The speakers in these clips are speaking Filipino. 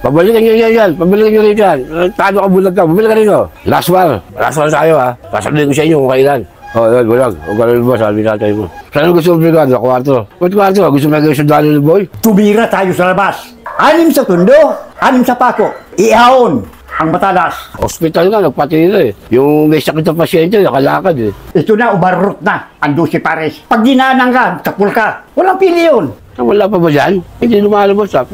Pabalikan nyo yan. Pabalikan nyo rin yan. Tado ka bulag ka. Pabalik ka rin o. Last one tayo ha. Sasabihin ko sa inyo kung kailan. Yan, bulag. Huwag ka rin ba, sabi tatay mo. Saan gusto mo brigada? Kwarto. Ba't kwarto? Gusto mo nagawin sa dalo ni boy? Tumira tayo sa labas. 6 sa Tondo, 6 sa Paco. Ihaon ang Matalas. Hospital nga, nagpatira eh. Yung may sakit na pasyente, nakalakad eh. Ito na, ubarrot na. Ang 12 pares. Pag dinaanan ka, takpul ka. Walang pili yun. Wala pa ba dyan? Hindi lumalabas ha.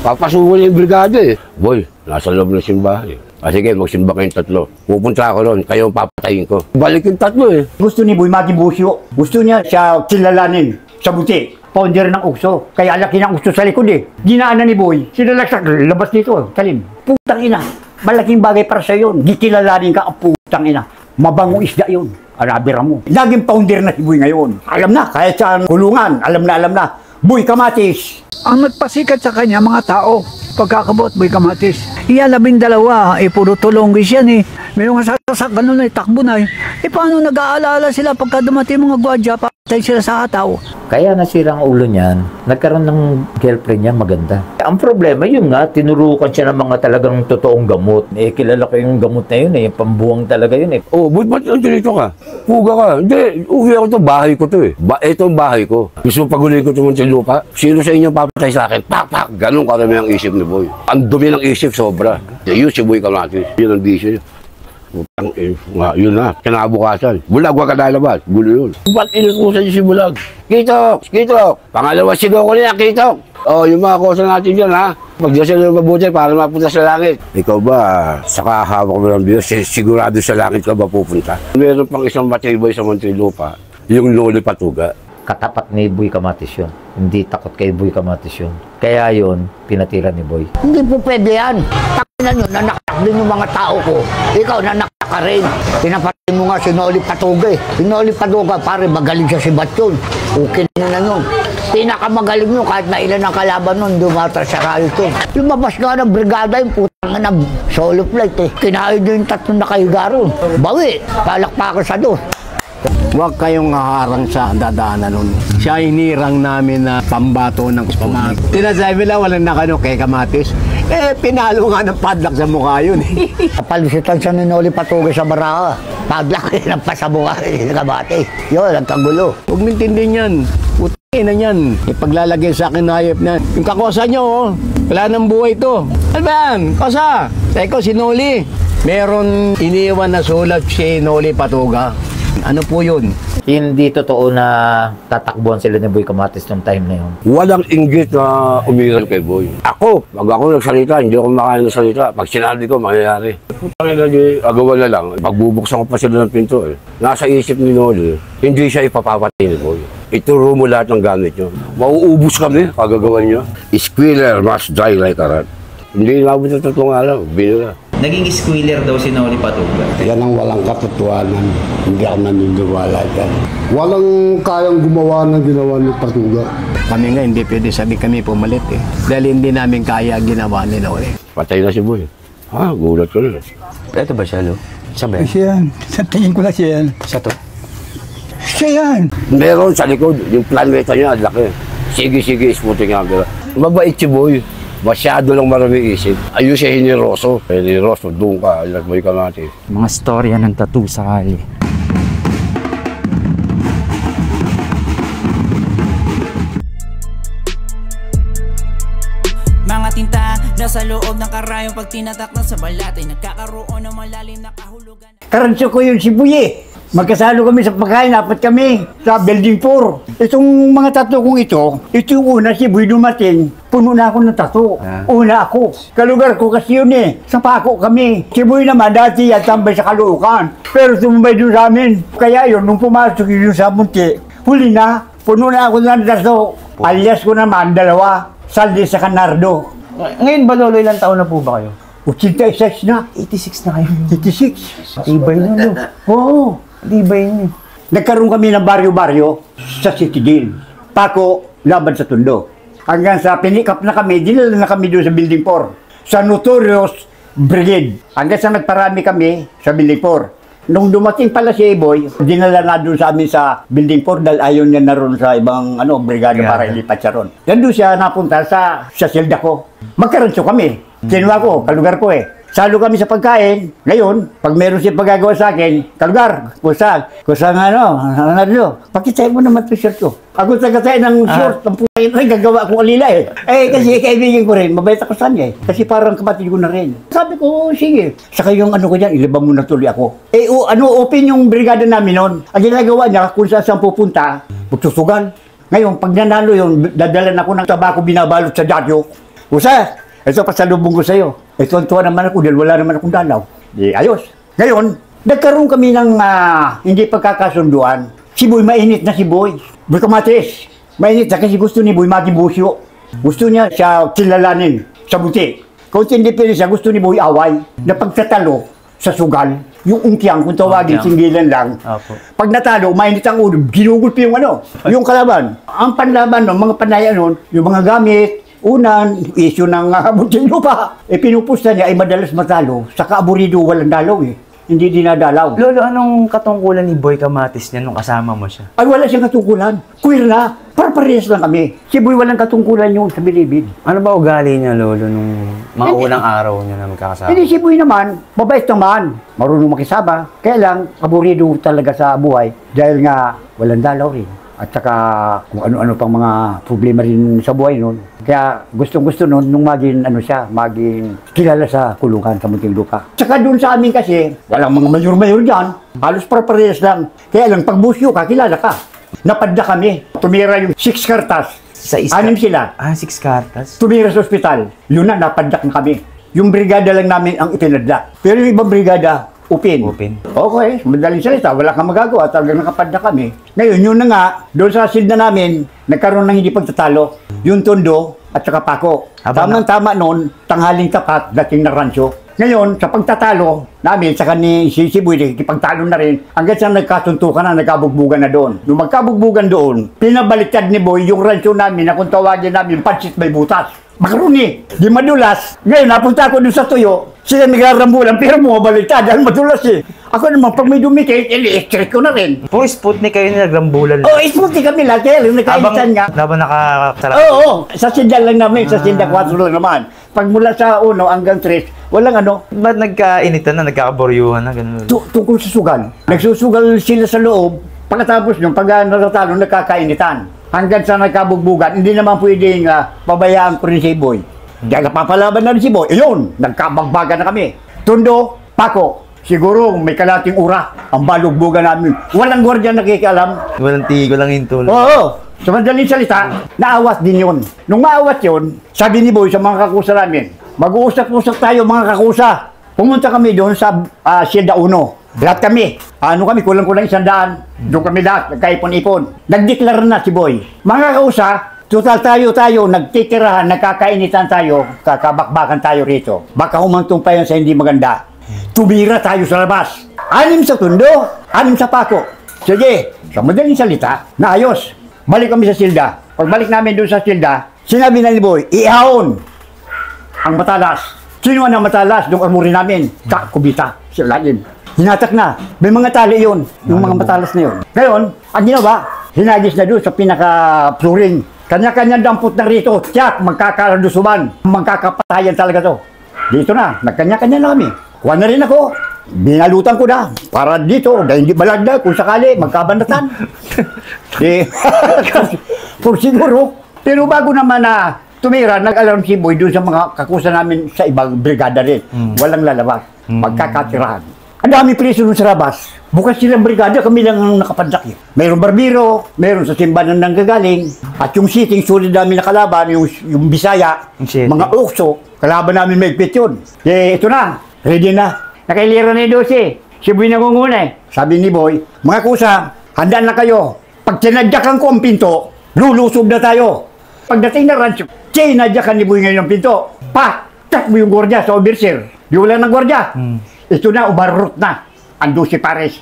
Papasuko na yung brigada eh. Boy, nasa loob ng simbahan eh. Sige, magsimba kayong tatlo. Pupunta ako ron, kayo papatayin ko. Balik yung tatlo eh. Gusto ni Boy maging busyo. Gusto niya siya kilalanin sa buti. Founder ng ukso. Kaya laki ng ukso sa likod eh. Dinaanan ni Boy. Sinalaksak, labas dito. Talim. Putang ina. Malaking bagay para sa yun. Gikilalanin ka ang putang ina. Mabangong isda yun. Arabira mo. Laging founder na si Boy ngayon. Alam na, kahit sa kulungan, alam na. Boy Kamatis. Ang nagpasikat sa kanya mga tao. Pagkakabot, Boy Kamatis. Iya 12, puro tulonggis yan eh. May mga sasak, ganun na, takbo na eh. Paano nag-aalala sila pagka dumating mga gwadya, patay sila sa tao? Kaya nasira ang ulo niyan, nagkaroon ng girlfriend niya maganda. Ang problema yun nga, tinurukan siya ng mga talagang totoong gamot. Kilala ko yung gamot na yun yung pambuwang talaga yun ba't dito ka? Puga ka. Hindi, uwi ako to, bahay ko to eh. Ito ang bahay ko. Gusto mo paguloy ko ito sa lupa? Sino sa inyo papatay sa akin? Pak! Ganun karami ang isip ni Boy. Ang dumi ng isip, sobra. Yun si Boy Kamatis. Yun ang bisyo. Yun na, kinabukasan. Bulag, wag ka lalabas. Gulo yun. Ba't inutusan niyo si Bulag? Kitok! Pangalawa sigaw ko niya, Kitok! Yung mga kosa natin dyan, ha? Pag-Diyos na mabuti para mapunta sa langit. Ikaw ba, sa kahawak mo ng Diyos, sigurado sa langit ka ba pupunta? Meron pang isang matibay sa Muntinlupa, yung Loli Patuga. Katapat ni Boy Kamatis yun. Hindi takot kay Boy Kamatis yun. Kaya yun, pinatira ni Boy. Hindi po pwede yan. Takinan nyo, nanaktak din yung mga tao ko. Ikaw, nanaktak ka rin. Pinapatay mo nga si Noli Patuga eh. Si Noli Patuga, pare, magaling siya si Batyon. Okay na yun. Pinakamagaling nyo, kahit na ilan ang kalaban nun, dumata sa Ralton. Lumabas nga ng brigada yung putang na solo flight eh. Kinain nyo yung 3 nakahiga ron. Bawi, palakpakan sa dos. Huwag kayong haharang sa dadaanan nun. Siya hinirang namin na pambato ng pamato. Tinasabi lang walang nakano kay Kamatis. Pinalo nga ng padlock sa mukha yun. Napalisitan siya ni Noli Patuga sa baraha. Padlock, nampas sa mukha ni Kamatis. Yun, nagkagulo. Huwag mintindihin yan. Putin na yan. Ipaglalagay sa akin na hayop na. Yung kakosa nyo, wala nang buhay to. Ano ba yan? Kosa! Teko, si Noli. Meron iniwan na sulat si Noli Patuga. Ano po yun? Hindi totoo na tatakbuhan sila ni Boy Kamatis nung time na yun. Walang inggit na umiral kay Boy. Pag ako nagsalita, hindi ako makain ng salita. Pag sinabi ko, mangyayari. Agawan na lang. Pagbubuksan ko pa sila ng pinto eh. Nasa isip ni Noli, hindi siya ipapapatay ni Boy. Ituro mo lahat ng gamit nyo. Mauubos kami, kagagawan nyo. Squealer must die like a rat. Hindi nabot na tatlong araw, binira. Naging squealer daw si Noli Patuga. Yan ang walang katotohanan. Hindi ako naniniwala dyan. Walang kayang gumawa ng ginawa ni Patuga. Kami nga hindi pwede sabi kami pumalit eh. Dahil hindi namin kaya ginawa ni Noli. Patay na si Boy. Gulat ko na. Ito ba siya, Lo? Siya ba yan? Siya yan. Sa tingin ko na siya yan. Siya to? Siya yan. Meron sa likod, yung planeta niya, laki. Sige, isputin nga. Mabait si Boy. Masyado lang marami isip. Ayun siya hiniroso. Hiniroso, doon ka, Boy Kamatis. Mga storya ng tattoo sa kali. Mga tinta nasa loob ng karayong pag tinatak na sa balat ay nagkakaroon ng malalim na kahulugan. Karanso ko yun si Buye. Magkasalo kami sa pagkain, 4 kami sa building 4. Itong mga tattoo kong ito yung una si Buye dumating, puno na ako ng tattoo. Una ako. Kalugar ko kasi yun eh, sa Paco kami. Si Buye naman dati yan tambay sa Caloocan, pero sumabay doon sa amin. Kaya yun, nung pumasok yun sa Munti, huli na, puno na ako ng tattoo. Alias ko naman, 2, Saldi sa Canardo. Ngayon ba, Lolo, ilang taon na po ba kayo? 86 na. 86 na kayo. 86. Ibay na, Lo. Oo. Ibay na. Nagkaroon kami ng baryo-baryo sa City Deal. Paco, laban sa Tondo. Hanggang sa pinikap na kami, dinala na kami doon sa Building 4. Sa Notorious Brigade. Hanggang sa nagparami kami sa Building 4. Nung dumating pala si Eboy, dinala na doon sa amin sa Building 4 dahil ayaw niya na ron sa ibang brigada para ilipat siya ron. Yan doon siya napunta sa silda ko. Magkaranso kami. Kinuha ko, kalugar ko eh. Salo kami sa pagkain. Ngayon, pag meron siya pagagawa sa akin, kalugar, kusang ano, pakitay mo naman ito shirt ko. Ako tagatay ng short, ng putain rin, gagawa akong alila eh. Kasi kaibigan ko rin, mabait ako sa niya eh. Kasi parang kapatid ko na rin. Sabi ko, sige. Saka yung ano ko dyan, ilibang mo na tuloy ako. Open yung brigada namin noon. Ang ginagawa niya, kung saan pupunta, magsusugal. Ngayon, pag nanalo yun, dadalan ako ng tabako binabalot sa dadyo. Kusa, ito pasalubong ko sa'yo. Tuwa naman ako dahil wala naman akong dalaw. Ayos. Ngayon, nagkaroon kami ng hindi pagkakasunduan. Si Boy, mainit na si Boy. Boy Kamatis. Mainit na kasi gusto ni Boy maging busyo. Gusto niya siya kilalanin sa buti. Kung hindi pili siya, gusto ni Boy away. Na pagtatalo sa sugal, yung ungkyang, kung tawagin, singgilan lang. Pag natalo, mainit ang ulo, ginugulpi yung yung kalaban. Ang panlaban, mga panaya nun, yung mga gamit, unan, issue ng buting lupa. Pinupusta niya ay madalas matalo. Sa kaaburido, walang dalaw eh. Hindi dinadalaw. Lolo, anong katungkulan ni Boy Kamatis niya nung kasama mo siya? Ay, wala siyang katungkulan. Queer na. Parehas lang kami. Si Boy walang katungkulan yung sa bilibid. Ano ba ugali niya, Lolo, nung mga unang araw niya na magkakasama? Hindi, si Boy naman, mabait naman. Marunong makisama. Kaya lang, aburido talaga sa buhay. Dahil nga, walang dalaw rin. At saka kung ano-ano pang mga problema rin sa buhay noon. Kaya gustong-gusto noon nung maging kilala sa kulungan sa Muntinlupa. Saka doon sa amin kasi, walang mga mayor-mayor dyan. Halos parehas lang. Kaya lang, pag busyo ka, kilala ka. Napadda kami. Tumira yung 6 kartas. Sa 6 sila. 6 kartas? Tumira sa ospital. Yun na, napaddak na kami. Yung brigada lang namin ang ipinadla. Pero yung ibang brigada, Upin. Okay, madaling salita, wala kang magagawa, talagang nakapadda kami. Ngayon, yun na nga, doon sa silda namin, nagkaroon ng hindi pagtatalo. Yung Tondo at saka Pako. Tamang-tama noon, tanghaling tapat, dating na rancho. Ngayon, sa pagtatalo namin, saka ni Boy, pagtalo na rin, hanggang sa nagkasuntukan na, nagkabugbugan na doon. Nung magkabugbugan doon, pinabaliktad ni Boy yung rancho namin na kung tawagin namin, pansit may butas. Makaroni, di madulas. Ngayon, napunta ako doon sa tuyo, sila naglarambulan, pero bumabaliktad dahil madulas eh. Ako naman, pag may dumikit, i-extract ko na rin. Puro Sputnik kayo nagrambulan. Sputnik kami lang, kaya lang nakainitan nga. Habang nakasarap. Oo, sa sinda lang namin, sa sinda 4 lang naman. Pag mula sa 1 hanggang 3, walang ano. Ba't nagkainitan na, nagkakaboryuhan na, gano'n? Tungkol sa sugal. Nagsusugal sila sa loob, pagkatapos nung pag natatalo, nagkakainitan. Hanggang sa nagkabugbugan, hindi naman pwedeng pabayaan ko rin si Boy. Dahil napapalaban na rin si Boy, ayun, nagkabagbagan na kami. Tondo, Pako, siguro may kalating ura ang balugbugan namin. Walang gwardiya nakikialam. Walang tigo lang yung tulong. Oo, sa madaling salita, naawas din yun. Nung maawas yun, sabi ni Boy sa mga kakusa namin, mag-uusap-usap tayo mga kakusa. Pumunta kami doon sa Sienda 1. Lahat kami. Kami, kulang-kulang 100. Doon kami lahat, nagkaipon-ipon. Nagdeklara na si Boy. Mga kausa, total tayo, nagtitirahan, nagkakainitan tayo, kakabakbakan tayo rito. Baka humantong pa yan sa hindi maganda. Tumira tayo sa labas. 6 sa Tondo, 6 sa Pako. Sige, sa madaling salita, naayos. Balik kami sa silda. Pagbalik namin doon sa silda, sinabi na ni Boy, iahon ang matalas. Sino ang matalas? Doon armory namin. Kubita, sa lalim. Hinatak na. May mga tali yun. Yung mga matalas na yun. Ngayon, ang ginawa, hinagis na doon sa pinaka-flooring. Kanya-kanya dampot na rito. Tiyak, magkakalusuban. Magkakapatayan talaga to. Dito na, nagkanya-kanya na kami. Kuha na rin ako. Binalutan ko na. Para dito, dahil hindi balagda, kung sakali, magkabanatan. For siguro. Pero bago naman na tumira, nag-alarm si Boy doon sa mga kakusa namin sa ibang brigada rin. Walang lalabas. Magkakatirahan. Ang dami preso nun sa labas. Bukas silang brigada, kami lang ang nakapadlak eh. Mayroong barbiro, mayroon sa simbanan ng gagaling. At yung sitting, sulit namin nakalaban, yung Bisaya, mga ukso, kalaban namin may pit yun. Ito na, ready na. Nakailira na yung 12. Si Boy nangunguna eh. Sabi ni Boy, mga kusa, handa na kayo. Pag sinadyakan ko ang pinto, lulusob na tayo. Pagdating na rancho, sinadyakan ni Boy ngayon ang pinto. Tak mo yung gwardiya sa overseer. Di wala ng gwardiya. Ito na, ubarot na. Ando si Pares.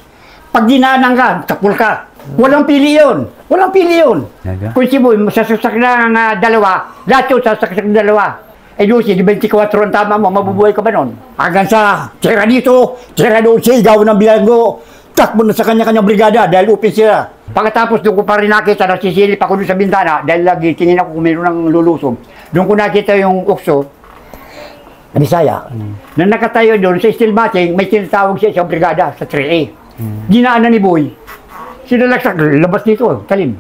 Pag ginanang ka, tapul ka. Walang pili yun. Walang pili yun. Kung si Boy, sasasak na dalawa, lahat yun sasasak ng dalawa. Lucy, di 24 ang tama mo, mabubuhay ka ba nun? Hanggang sa, tira dito, tira doon, sigaw ng bilanggo. Takbo na sa kanya-kanya brigada dahil upin sila. Pagkatapos doon ko pa rin nakita, nasisilip ako doon sa bintana dahil lagi tingin ako kung meron ng lulusob. Doon ko nakita yung ukso. na Bisaya. Na nakatayo doon sa steel matching, may tinatawag siya sa brigada, sa 3A. Ginaanan ni Boy. Sinalagsak, labas dito, talim.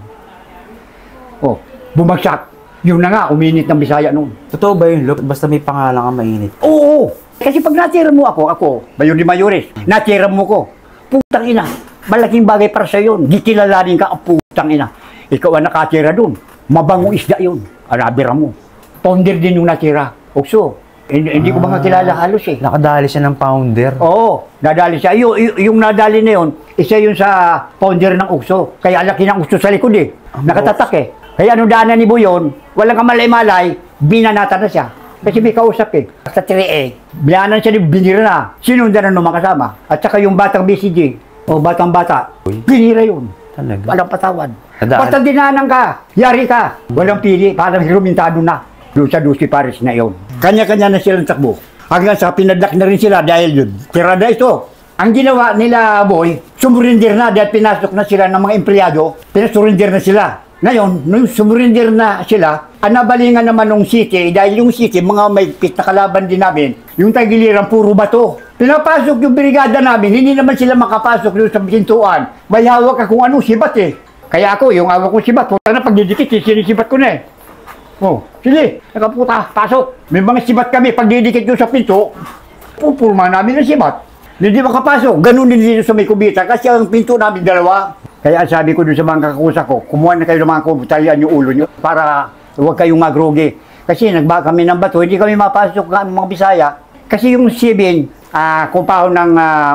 Oh, bumagsak. Yun na nga, uminit ng Bisaya noon. Totoo ba yun, Lop? Basta may pangalan ka mainit. Oo. Kasi pag natira mo ako, Mayor de Mayores, natira mo ko, putang ina, malaking bagay para sa yun. Di kilalanin ka, putang ina. Ikaw ang nakatira doon. Mabangong isda yun. Arabira mo. Pounder din yung natira. Ukso. Hindi ko mga kilala halos eh. Nakadali siya ng pounder. Oo, nadali siya. Yung nadali na yun, isa yun sa pounder ng ukso. Kaya laki ng ukso sa likod eh. Nakatatak eh. Kaya anong daanan ni Buyon, walang kamalay-malay, binanata na siya. Kasi may kausap eh. Sa 3A, binanan siya ni binira na. Sinundan na mga kasama. At saka yung batang BCG, o batang-bata, binira yun. Talaga? Walang patawad. Nadaan. Basta dinanan ka, yari ka. Walang pili, parang hirumintado na. Doon sa Dusi Paris na yun. Kanya-kanya na silang takbo. Hanggang sa pinadlak na rin sila dahil yun. Tirada ito. Ang ginawa nila, Boy, sumurinder na dahil pinasok na sila ng mga empleyado. Pinasurinder na sila. Ngayon, nung sumurinder na sila, ang nabalingan naman ng city, dahil yung city, mga may pit na kalaban din namin, yung tagiliran, puro bato. Pinapasok yung brigada namin, hindi naman sila makapasok doon sa pintuan. May hawak ka kung anong sibat eh. Kaya ako, yung hawak kong sibat, puta na pagdidikit, sinisibat ko na eh. Oh, sige, nakaputa, pasok. May mga sibat kami, pagdidikit doon sa pinto, pupulma namin ng sibat. Hindi makapasok, ganun din dito sa may kubita, kasi ang pinto namin dalawa. Kaya sabi ko doon sa mga kakusa ko, kumuha na kayo ng mga kubutalian yung ulo nyo para huwag kayong magrogi. Kasi nagba kami ng bato, hindi kami mapasok ng mga Bisaya. Kasi yung 7, compound ng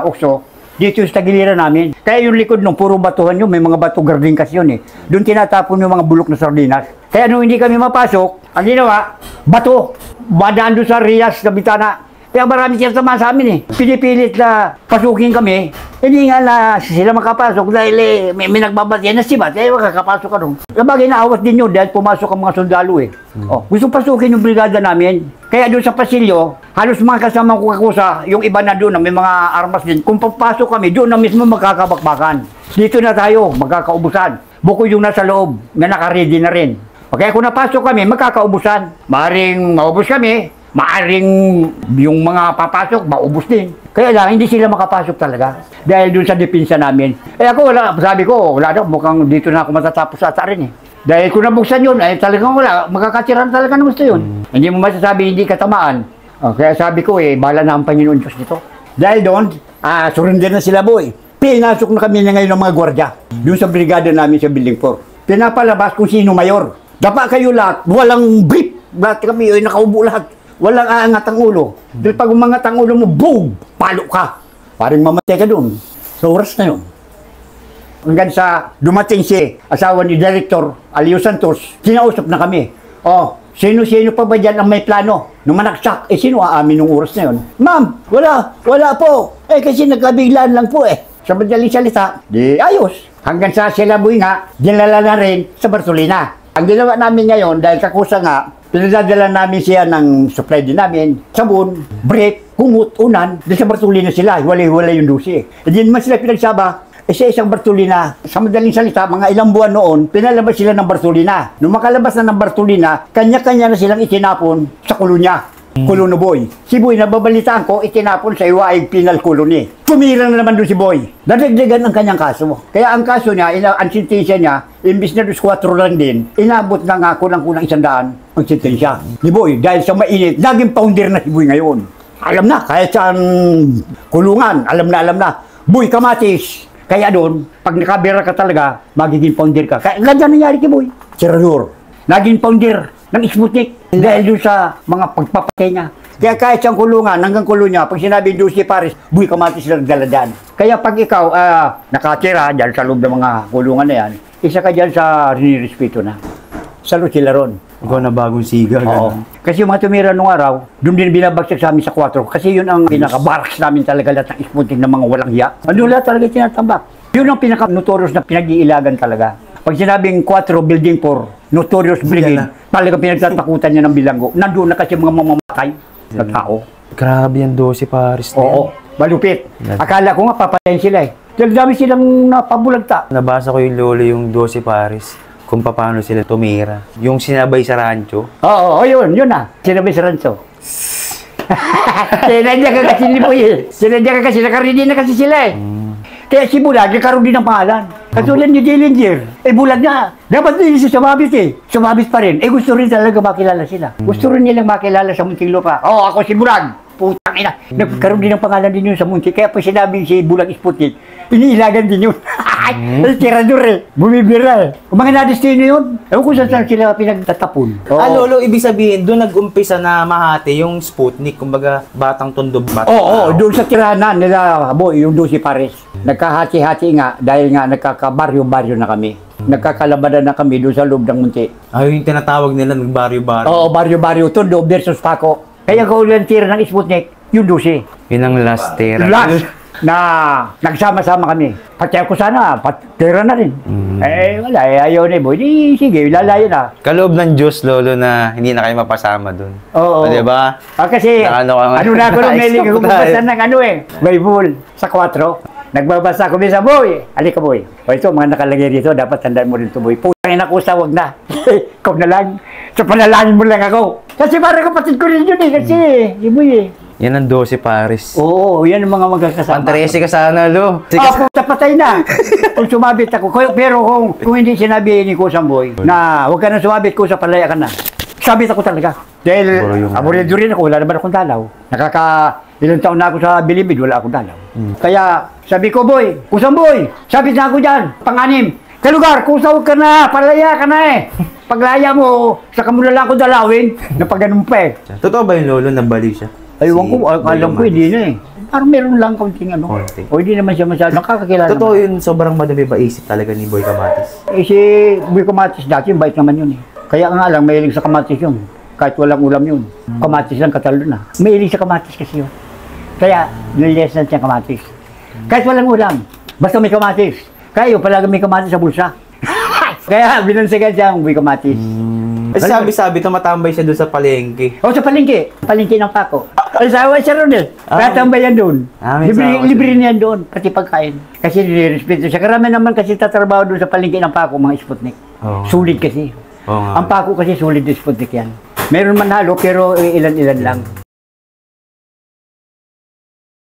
Ukso, dito yung tagiliran namin. Kaya yung likod nung puro batuhan yun, may mga bato garding kasi yun eh. Doon tinatapon yung mga bulok na sardinas. Kaya nung hindi kami mapasok, ang ginawa, bato, badaan doon sa Rias, sa bitana. Kaya marami siya sama sa amin eh. Pinipilit na pasukin kami. Hindi nga na sila makapasok dahil may nagbabati na sibat. Eh, makakapasok ka doon. Sabagay na awas din yun dahil pumasok ang mga sundalo eh. Oh, gusto pasukin yung brigada namin. Kaya doon sa pasilyo, halos mga kasama ko kakusa, yung iba na doon na may mga armas din. Kung papasok kami, doon na mismo magkakabakbakan. Dito na tayo, magkakaubusan. Bukod yung nasa loob, na nakaready na rin. Kaya kung napasok kami, magkakaubusan. Maaaring maubos kami. Maaring yung mga papasok, maubos din. Kaya lang, hindi sila makapasok talaga. Dahil dun sa depensa namin. Eh ako, wala, sabi ko, wala daw, mukhang dito na ako matatapos ata rin eh. Dahil kung nabuksan yun, ay talagang wala, magkakatiran talaga ng gusto yun. Hindi mo masasabi, hindi katamaan. Kaya sabi ko bahala na ang Panginoon Diyos dito. Dahil doon, surrender na sila Boy. Pinasok na kami na ngayon ng mga gwardya. Doon sa brigada namin sa Building 4. Pinapalabas kung sino mayor. Dapat kayo lahat, walang brief. Lahat kami, nakaubo lahat. Walang aangat ang ulo. Dahil pag umangat ang ulo mo, boom! Palo ka. Parang mamatay ka doon. Sa oras na yun. Hanggang sa dumating si asawa ni Director Alio Santos, kinausap na kami. Oh, sino-sino pa ba dyan ang may plano? Nung manaksak, sino aamin nung oras na yun? Ma'am, wala po. Kasi nagkabiglaan lang po Sa madaling salita, di ayos. Hanggang sa sila Boy nga, dinala na rin sa Bartolina. Ang ginawa namin ngayon, dahil kakusa nga, pinadadala namin siya ng supply din namin, sabon, brief, kumot, unan, dahil sa Bartolina sila, hiwalay-hiwalay yung dosi. Hindi naman sila pinagsaba, sa isang Bartolina, sa madaling salita, mga ilang buwan noon, pinalabas sila ng Bartolina. Nung makalabas na ng Bartolina, kanya-kanya na silang itinapon sa kolonya. Kolono Boy. Si Boy, nababalitaan ko, itinapon sa Iwaig Penal Colony. Tumira na naman doon si Boy. Dadagdagan ang kanyang kaso. Kaya ang kaso niya, ang sentensya niya, imbis na 4 lang din, inabot na nga kulang-kulang 100 ang sentensya. Ni Boy, dahil sa mainit, naging pounder na si Boy ngayon. Alam na, kahit saan kulungan, alam na. Boy, kamatis. Kaya doon, pag nakabira ka talaga, magiging pounder ka. Kaya ganyan nangyari kay Boy. Senador, naging pounder ng Sputnik dahil doon sa mga pagpapatay niya. Kaya kahit siyang kulungan, hanggang kulo niya, pag sinabi doon si Paris, Boy, kamatis lang dala dyan. Kaya pag ikaw nakatira dyan sa loob ng mga kulungan na yan, isa ka dyan sa rinirespeto na. Salud sila ron. Ikaw na bagong siga. Oo. Kasi yung mga tumira nung araw, doon din binabagsak sa amin sa 4. Kasi yun ang pinaka-barracks namin talaga lahat ng Sputnik ng mga walang hiya. Ano lahat talaga tinatambak. Yun ang pinaka-notorious na pinag-iilagan talaga. Pag sinabing 4, Building 4, Notorious Brigade, talagang pinagtatakutan niya ng bilanggo. Nandun na kasi mga mamamatay na tao. Grabe yan, 12 Paris na Oo, malupit. Akala ko nga papatayin sila Dahil dami silang napabulagta. Nabasa ko yung lolo yung 12 Paris, kung paano sila tumira. Yung sinabay sa rancho. Oo, yun na. Sinabay sa rancho. Sinadya ka kasi ni Boy eh. Sinadya ka kasi, nakaready na kasi sila eh. Kaya si Bulag, nagkaroon din ng pangalan. Katulad ni Dillinger, Bulag na. Dapat din siya sumabit eh. Sumabit pa rin. Gusto rin talaga makilala sila. Gusto rin nilang makilala sa Muntinlupa. Ako si Bulag. Putang ina. Nagkaroon din ng pangalan din yun sa Munti. Kaya pa sinabing si Bulag Sputnik, iniilagan din yun. Tirador eh. Bumibira eh. Kung mga nadestino yun, ewan ko saan sila pinagtatapon. Lolo, ibig sabihin, doon nag-umpisa na mahati yung Sputnik, kumbaga batang tondo. Oo, doon sa tiranan nila, Boy, yung 12 pares. Nagkahati-hati nga dahil nga nagkakabaryo-baryo na kami. Nagkakalabanan na kami doon sa loob ng Munti. Yung tinatawag nila ng baryo-baryo. Oo, baryo-baryo, Tondo versus Paco. Kaya kaulan tira ng Sputnik, yung 12. Yun ang last tira. Last na nagsama-sama kami. Pati ako sana, tira na rin. Wala, ayaw na Boy. Sige, lalayo na. Kaloob ng Diyos, Lolo, na hindi na kayo mapasama doon. Oo. Diba? Kasi, na na ako nung meling ko magbasa ng Bible sa 4. Nagbabasa ko sa Boy. Halika Boy. O ito, mga nakalagay dito, dapat tandaan mo rin ito Boy. Putangin ako sa wag na. Ikaw na lang. Sa panalangin mo lang ako. Kasi parang kapatid ko rin yun eh. Kasi, si Boy eh. Yan ang 12 pares. Oo, yan ang mga magkakasama. Pantresi ka sana, Lo. Sa patay na. Kung sumabit ako. Pero kung hindi sinabi ni Kusang Boy na huwag ka na sumabit ko sa palaya ka na. Sabit ako talaga. Dahil aburado rin ako, wala naman akong dalaw. Ilang taon na ako sa Bilibid, wala akong dalaw. Kaya sabi ko, Boy, Kusang Boy, sabit na ako dyan, pang-anim. Kalugar, kusaw ka na, palaya ka na eh. Paglaya mo, saka mo na lang ako dalawin, na pag ganun pa eh. Totoo ba yung Lolo na baliw siya? Aywan ko, alam ko, hindi na eh. Parang meron lang kaunting ano. O hindi naman siya masyadong nakakakilala. Totoo yun, sobrang madami ba isip talaga ni Boy Kamatis? Si Boy Kamatis dati, bait naman yun eh. Kaya nga lang, mahilig sa kamatis yun. Kahit walang ulam yun. Kamatis lang katalo na. Mahilig sa kamatis kasi yun. Kaya, nililesan siya kamatis. Kahit walang ulam, basta may kamatis. Kaya yun, palagi may kamatis sa bulsa. Kaya, binansagan siya ang Boy Kamatis. Sabi-sabi, tumatambay siya doon sa palengke. Sa palengke. Palengke ng Paco. Asawa siya ron eh. Tatambay yan doon. Libre niyan doon, pati pagkain. Kasi nilirespeto siya. Karami naman kasi tatrabaho doon sa palengke ng Paco, mga Sputnik. Sulit kasi. Ang Paco kasi sulit na Sputnik yan. Meron man halo, pero ilan-ilan lang.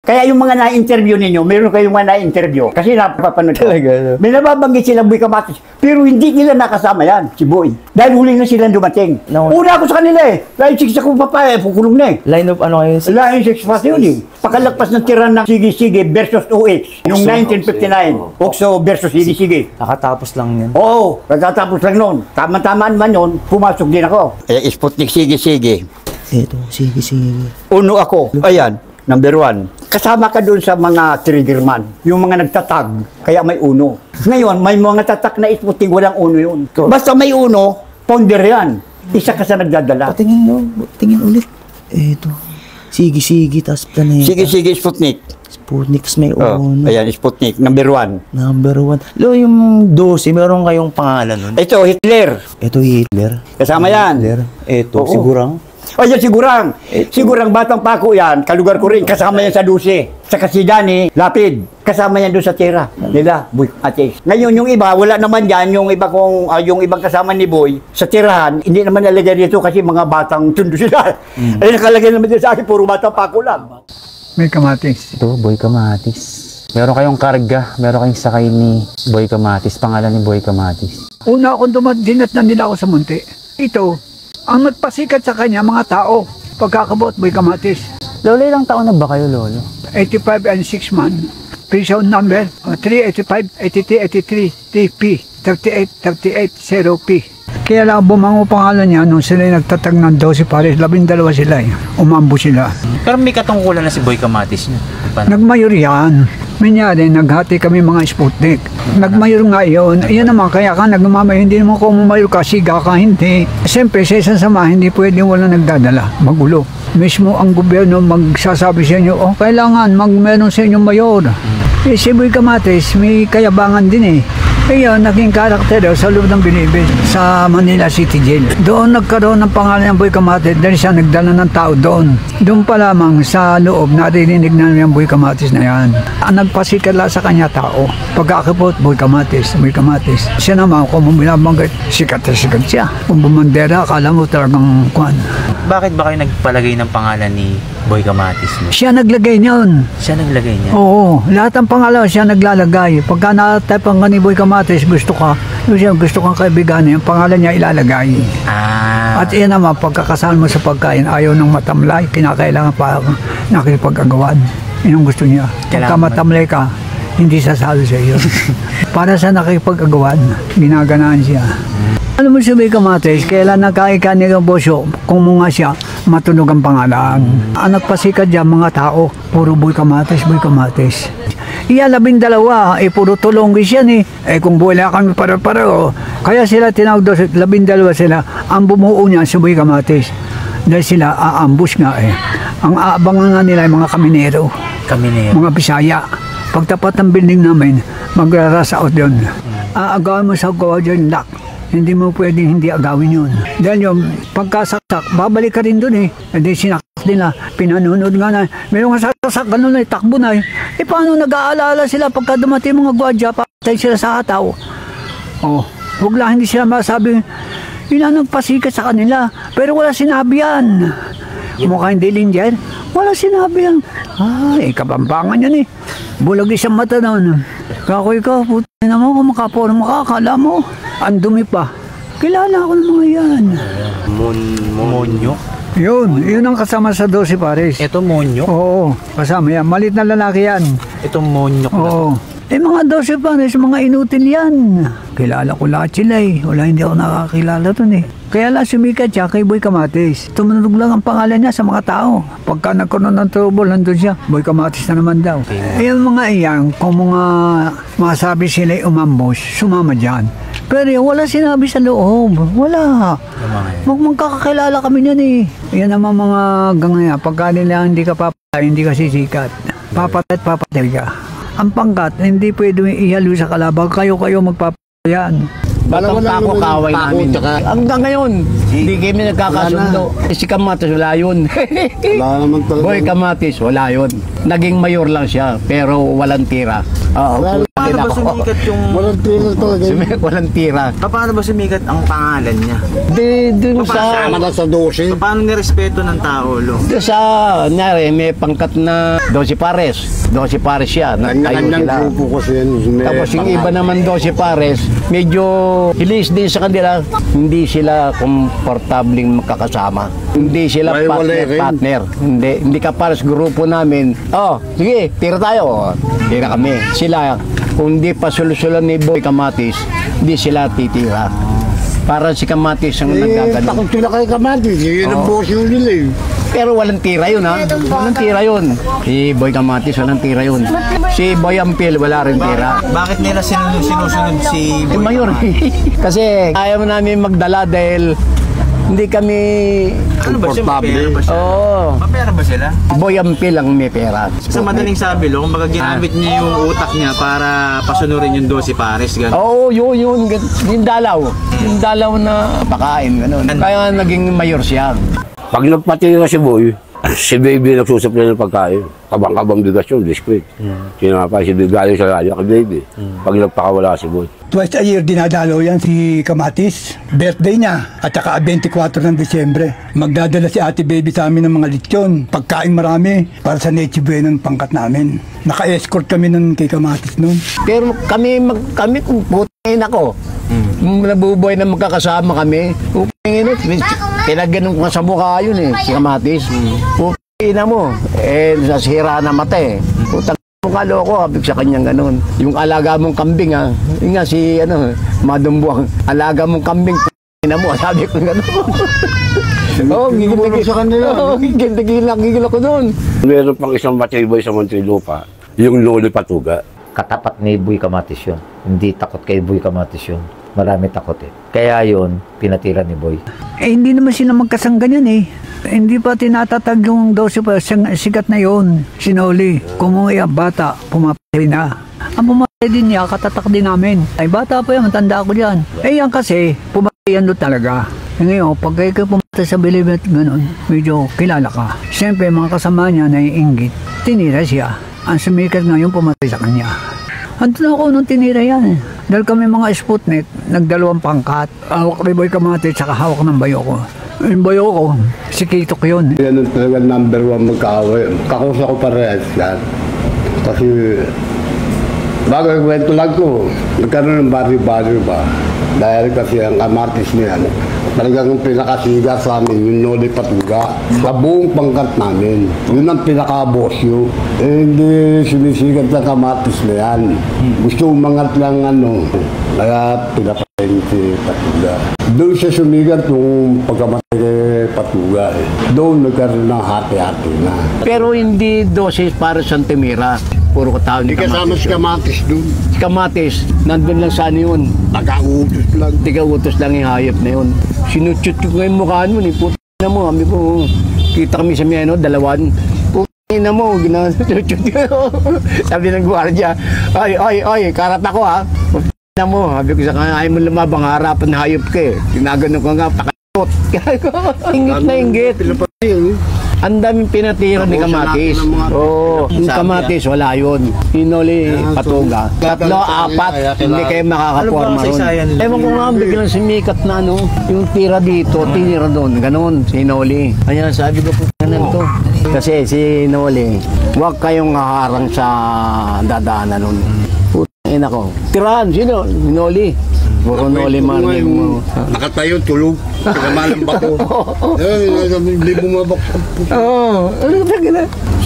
Kaya yung mga na-interview ninyo, meron kayong mga na-interview. Kasi napapanood ko. May nababanggit silang Boy Kamatis. Pero hindi nila nakasama yan, si Boy. Dahil huli na silang dumating. Una ako sa kanila eh. Line 6 ako papaya, pukulong na eh. Line of ano kayo? Line 6 pati yun eh. Pakalagpas ng tiran ng Sige-Sige versus OH. Noong 1959. Oxo versus Sige-Sige. Nakatapos lang yun. Oo, pagkatapos lang noon. Tama-tamaan man yun, pumasok din ako. Sputnik Sige-Sige. Ito, sige. Uno ako. Ayan, number 1. Kasama ka doon sa mga triggerman, yung mga nagtatag, kaya may uno. Ngayon, may mga tatak na Sputnik, walang uno yun. Basta may uno, founder yan. Isa ka sa nagdadala. Patingin no, tingin ulit. Ito, sige, tas planeta. Sige, Sputnik. Sputnik, tas may uno. Ayan, Sputnik, number 1. Number 1. Lo, yung 12, meron kayong pangalan nun? Ito, Hitler. Ito, Hitler. Kasama yan. Hitler. Ito, sigurang. Yan, sigurang. Sigurang batang Paco yan. Kalugar ko rin. Kasama yan sa 12. Sa Kasidani, Lapid. Kasama yan doon sa tira nila, Boy Kamatis. Ngayon, yung iba, wala naman yan. Yung iba yung ibang kasama ni Boy, sa tirahan, hindi naman nalagay dito kasi mga batang tundo sila. Ay, nakalagay naman din sa akin, puro batang Paco lang. May Kamatis. Ito, Boy Kamatis. Meron kayong karga, meron kayong sakay ni Boy Kamatis, pangalan ni Boy Kamatis. Una akong dinatnan nila ako sa munti. Ito, ang nagpasikat sa kanya, mga tao. Pagkakabot, Boy Kamatis. Lolo, ilang taon na ba kayo, Lolo? 85 and 6 months. Prison number 385, 83, 83, TP, 38, 38, 0P. Kaya lang bumango pangalan niya nung sila nagtatag ng 12 pares, 12 sila eh. Umambo sila. Pero may katungkulan na si Boy Kamatis niya. Nagmayor yan. Minyari, naghati kami mga Sputnik. Nagmayor nga yun. Iyan naman, kaya ka nagmamayor. Hindi naman kung umayor ka, siga ka, hindi. Siyempre, sa isang sama, hindi pwede wala nagdadala. Magulo. Mismo ang gobyerno magsasabi sa inyo, kailangan meron sa inyong mayor. Si Boy Kamatis, may kayabangan din eh. Ngayon, naging karakter daw sa loob ng Bilibid sa Manila City Jail. Doon nagkaroon ng pangalan ng Boy Kamatis dahil siya nagdala ng tao doon. Doon pa lamang sa loob, naririnig na yung Boy Kamatis na yan. Ang nagpasikala sa kanya tao. Pagkakipot, Boy Kamatis, Boy Kamatis. Siya naman, kung bumilabanggit, sikat na sikat siya. Kung bumandera, akala mo talagang kwan. Bakit ba kayo nagpalagay ng pangalan ni Boy Kamatis mo? Siya naglagay niyon. Siya naglagay niya? Oo, lahat ng pangalan siya naglalagay. Pagka natapang ka ni Boy Kamatis, gusto kang kaibigan niya, yung pangalan niya ilalagay. At iyan naman, pagkakasal mo sa pagkain, ayaw ng matamlay, kinakailangan pa nakikipag-agawan. Yun ang gusto niya. Pagka matamlay ka, hindi sasalo sa iyo. Para sa nakikipag-agawan, ginaganaan siya. Alam mo si Boy Kamatis, kailan nagkaikan niya ng bosyo, kung mga siya, matunog ang pangalan. Ang nagpasikat dyan, mga tao, puro Boy Kamatis, Boy Kamatis. Iya, 12, puro tulonggis yan kung buhay na kami para-para, kaya sila tinawag doon, 12 sila, ang bumuo niya si Boy Kamatis. Dahil sila aambush nga Ang aabangan nga nila yung mga kaminero. Mga Bisaya. Pagtapat ng building namin, magra-rush out yun. Aagawin mo sa gawa dyan, lock. Hindi mo pwedeng hindi agawin yun. Dahil yung pagkasaksak, babalik ka rin dun Hindi sinaksak nila, pinanunod nga na. Mayroong sasaksak, ganun takbo na paano nag-aalala sila pagka dumating mga gwadya, patay sila sa hataw. Huwag lang hindi sila masabi, nagpasikat sa kanila. Pero wala sinabi yan. Mukha hindi linjer, wala sinabi yan. Kabambangan yan Bulag isang mata noon. Kakoy ka, putin naman kung makapuro makakala mo. Ang dumi pa. Kilala ko ng mga yan. Monyo? Yun ang kasama sa 12 pares. Ito monyo? Oo, kasama yan. Malit na lalaki yan. Itong monyo na. Oo. Mga 12 pares, mga inutil yan. Kilala ko lahat sila Wala, hindi ako nakakilala dun Kaya lang sumikat siya kay Boy Kamatis. Tumunog lang ang pangalan niya sa mga tao. Pagka nagkaroon ng trouble, nandun siya. Boy Kamatis na naman daw. Yung mga iyan, kung mga masabi sila umambos, sumama dyan. Pero wala sinabi sa loob. Wala. Magkakakilala kami niyan Yan naman mga gangaya. Pagka nila hindi ka papatay, hindi ka sisikat. Papatay ka. Ang pangkat, hindi pwede ihalo sa kalaban. Kayo magpapayan. Batang tako kaway namin. Hanggang ngayon, hindi kami nagkakasundo. Si Kamatis, wala yun. Wala naman talaga. Boy Kamatis, wala yun. Naging mayor lang siya, pero walang tira. Paano ba sumikat yung... Walang tira talaga. Walang tira. Paano ba sumikat ang pangalan niya? Dun sa... Sama na sa 12. Paano nirespeto ng tao, Lo? Dun sa... may pangkat na 12 pares. 12 pares siya. Kanya-kanyang grupo kasi yan. Tapos yung iba naman 12 pares, medyo hilis din sa kanila. Hindi sila komportabling magkakasama. Hindi sila partner. Hindi ka pares grupo namin. Sige, tira tayo. Tira kami. Sila, kung hindi pa sulusulan ni Boy Kamatis, hindi sila titira. Para si Kamatis ang nagagano. Takot sila kay Kamatis. Yun ang bosyo nila Pero walang tira yun Walang tira yun. Si Boy Kamatis, walang tira yun. Si Boy Ampil, wala rin tira. Bakit nila sinusunod si Boy Mayor? Kasi ayaw namin magdala dahil hindi kami komportable. Mapera ba sila? Boy Ampil lang may pera. Sa madaling sabi, Lo, kumbaga ginamit niya yung utak niya para pasunurin yung 12 pares, gano'n. Yun. Yung dalaw. Yung dalaw na pakain, gano'n. Kaya naging mayor siya. Pag nagpatira si Boy, si Baby nagsusupply ng pagkain. Kabang-kabang bigas yun, discreet. Sinapa si Baby galing sa radyo kay Baby. Pag nagpakawala si Boy. Twice a year dinadalo yan si Kamatis. Birthday niya at saka 24 ng Desyembre. Magdadala si Ate Baby sa amin ng mga lechon. Pagkain marami para sa Nechi Bueno ng pangkat namin. Naka-escort kami nun kay Kamatis nun. Pero kami kung putain ako. Nabubuhay na magkakasama kami. Putain pinagganon ko sa mukha yun si Kamatis. Putain mo. Nasira na mata Putang kalo ko, habig sa kanyang ganun. Yung alaga mong kambing yun nga si Madumbuang, alaga mong kambing na mo, sabi ko ganun. Gigil sa kanila. Gigil ako doon. Meron pang isang matibay sa Muntinlupa, yung Lolo Patuga. Katapat ni Boy Kamatis yun. Hindi takot kay Boy Kamatis yun. Marami takot Kaya yun, pinatira ni Boy. Hindi naman sila magkasanggan yan Hindi pa tinatatag yung 12 pa. Sikat na yun. Sinoli. Kung mga bata, pumapatay na. Ang pumatay din niya, katatak din namin. Ay, bata pa yan, tanda ko dyan. Eh, yan kasi, pumatay yan doon talaga. E ngayon, pag kayo pumatay sa bilibet, gano'n, medyo kilala ka. Siyempre, mga kasama niya naiinggit. Tinira siya. Ang sumikat ngayon, pumatay sa kanya. Andun ako nung tinira yan. Dahil kami mga Sputnik, nagdalawang pangkat. Hawak ni Boy Kamate, saka hawak ng bayo ko. Yung bayo ko, si Kitok yun. Yan ang talaga number 1 magkaaway. Kakusa ko parehas yan. Kasi, bago yung kwento lang ko, nagkaroon ng bari-bari ba? Dahil kasi ang Kamatis niya, talagang pinakasiga sa amin, yung Noli Patuga. Sa buong pangkat namin, yun ang pinaka-boss yun. Eh, hindi sinisigat sa Kamatis na yan. Gusto umangat lang kaya pinapain si Patuga. Doon siya sumigat yung pagkamatay kay Patuga. Doon nagkaroon ng hati-hati na. Pero hindi dosis para sa Antimira. Puro tao ni Kamatis. Kasama si Kamatis doon. Si Kamatis, nandun lang sa yun. Taga-utos lang. Taga-utos lang yung hayop na yun. Sinuchut ko yung mukha mo, puto na mo. Sabi ko, kita kami sa Miano, dalawan. Puto na mo, ginasuchut ko. Sabi ng gwardiya, ay, karat ako ha. Puto na mo. Sabi ko sa kanya, ayaw mo lumabang, harapan na hayop ka eh. Tinaganon ko nga, pakakot. Ingit na ingit. Ang daming pinatira ni Kamatis. Oo, yung Kamatis, wala yun. Pinoli, Patuga. 3, 4, hindi kayo makakaporma ron. Ewan ko nga, biglang sumikat na yung tira dito, tinira doon, ganun, si Noli. Kaya sabi ko po, ganun to. Kasi si Noli, huwag kayong haharang sa dadaanan nun. Putangin ako. Tirahan, sino? Si Noli. Puro Noli Marling mo. Nakatayo, tulog. Pinamalang bato. Hindi bumabak. Oo.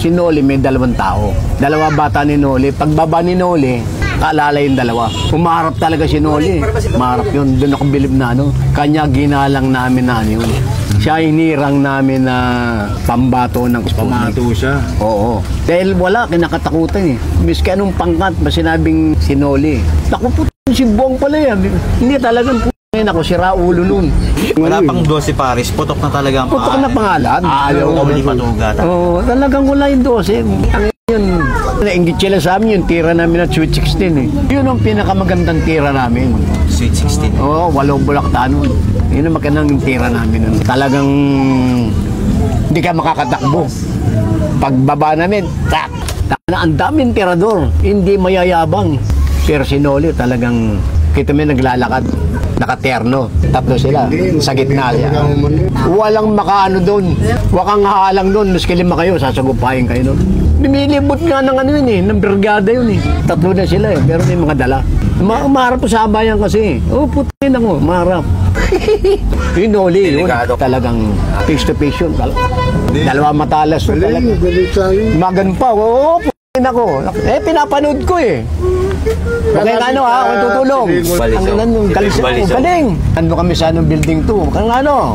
Si Noli may 2 tao. 2 bata ni Noli. Pagbaba ni Noli, kaalala yung 2. Umarap talaga si Noli. Umarap yun. Doon ako bilib na Kanya ginalang namin na yun. Siya hinirang namin na pambato ng Sputnik. Pamato siya. Oo. Dahil wala, kinakatakutan eh. Miski anong pangkat, sinabing si Noli. Naku po, si Buwang pala yan. Hindi talagang ako, si Raulo nun. Wala pang 12 Paris, putok na talaga ang putok na pangalan. Ayaw ko ni Patuga. Oo, talagang wala yung 12. Ang yun, nainggit sila sa amin yung tira namin na Sweet 16 eh. Yun ang pinakamagandang tira namin. Sweet 16. Oo, 8 bulakta nun. Yun ang magandang tira namin nun. Talagang hindi ka makakatakbo. Pagbaba namin, tak! Ang daming tirador, hindi mayayabang. Pero si Noli talagang, kita mo naglalakad, nakaterno. 3 sila, sa gitna siya. Walang makaano doon. Wakang hahalang doon, maski 5 kayo, sasagupahin kayo doon. Lumilibot nga ng yun eh, ng brigada yun eh. 3 na sila eh, pero may mga dala. Umarap po sa bayan kasi. Oh, putin ako, umarap. Yung Noli, yun, talagang face to face yun. 2 matalas yun talaga. Magan pa, oh, putin ako. Eh, pinapanood ko eh. Okay nga kung tutulong. Ang galing. Ando kami sa building 2.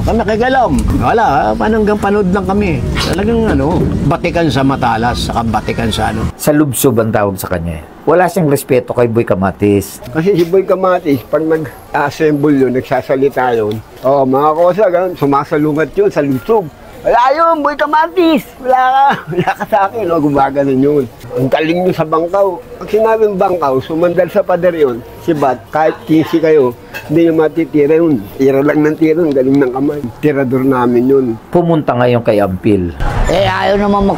Kami kagalam. Wala, pananggang panood lang kami. Talagang batikan sa matalas, saka batikan sa Sa lubsob ang tawag sa kanya. Wala siyang respeto kay Boy Kamatis. Kasi si Boy Kamatis, pag nag-assemble yun, nagsasalita yun, mga kosa, ganun, sumasalungat yun sa lubsob. Wala yun, Boy Kamatis! Wala ka sa akin, gumaganon yun. Ang galing nyo sa bangkaw. Pag sinabing bangkaw, sumandal sa pader yun, si Bat, kahit 15 kayo, hindi nyo matitira yun. Tira lang ng tira, ang galing ng kamay. Tirador namin yun. Pumunta ngayon kay Ampil. Ayaw naman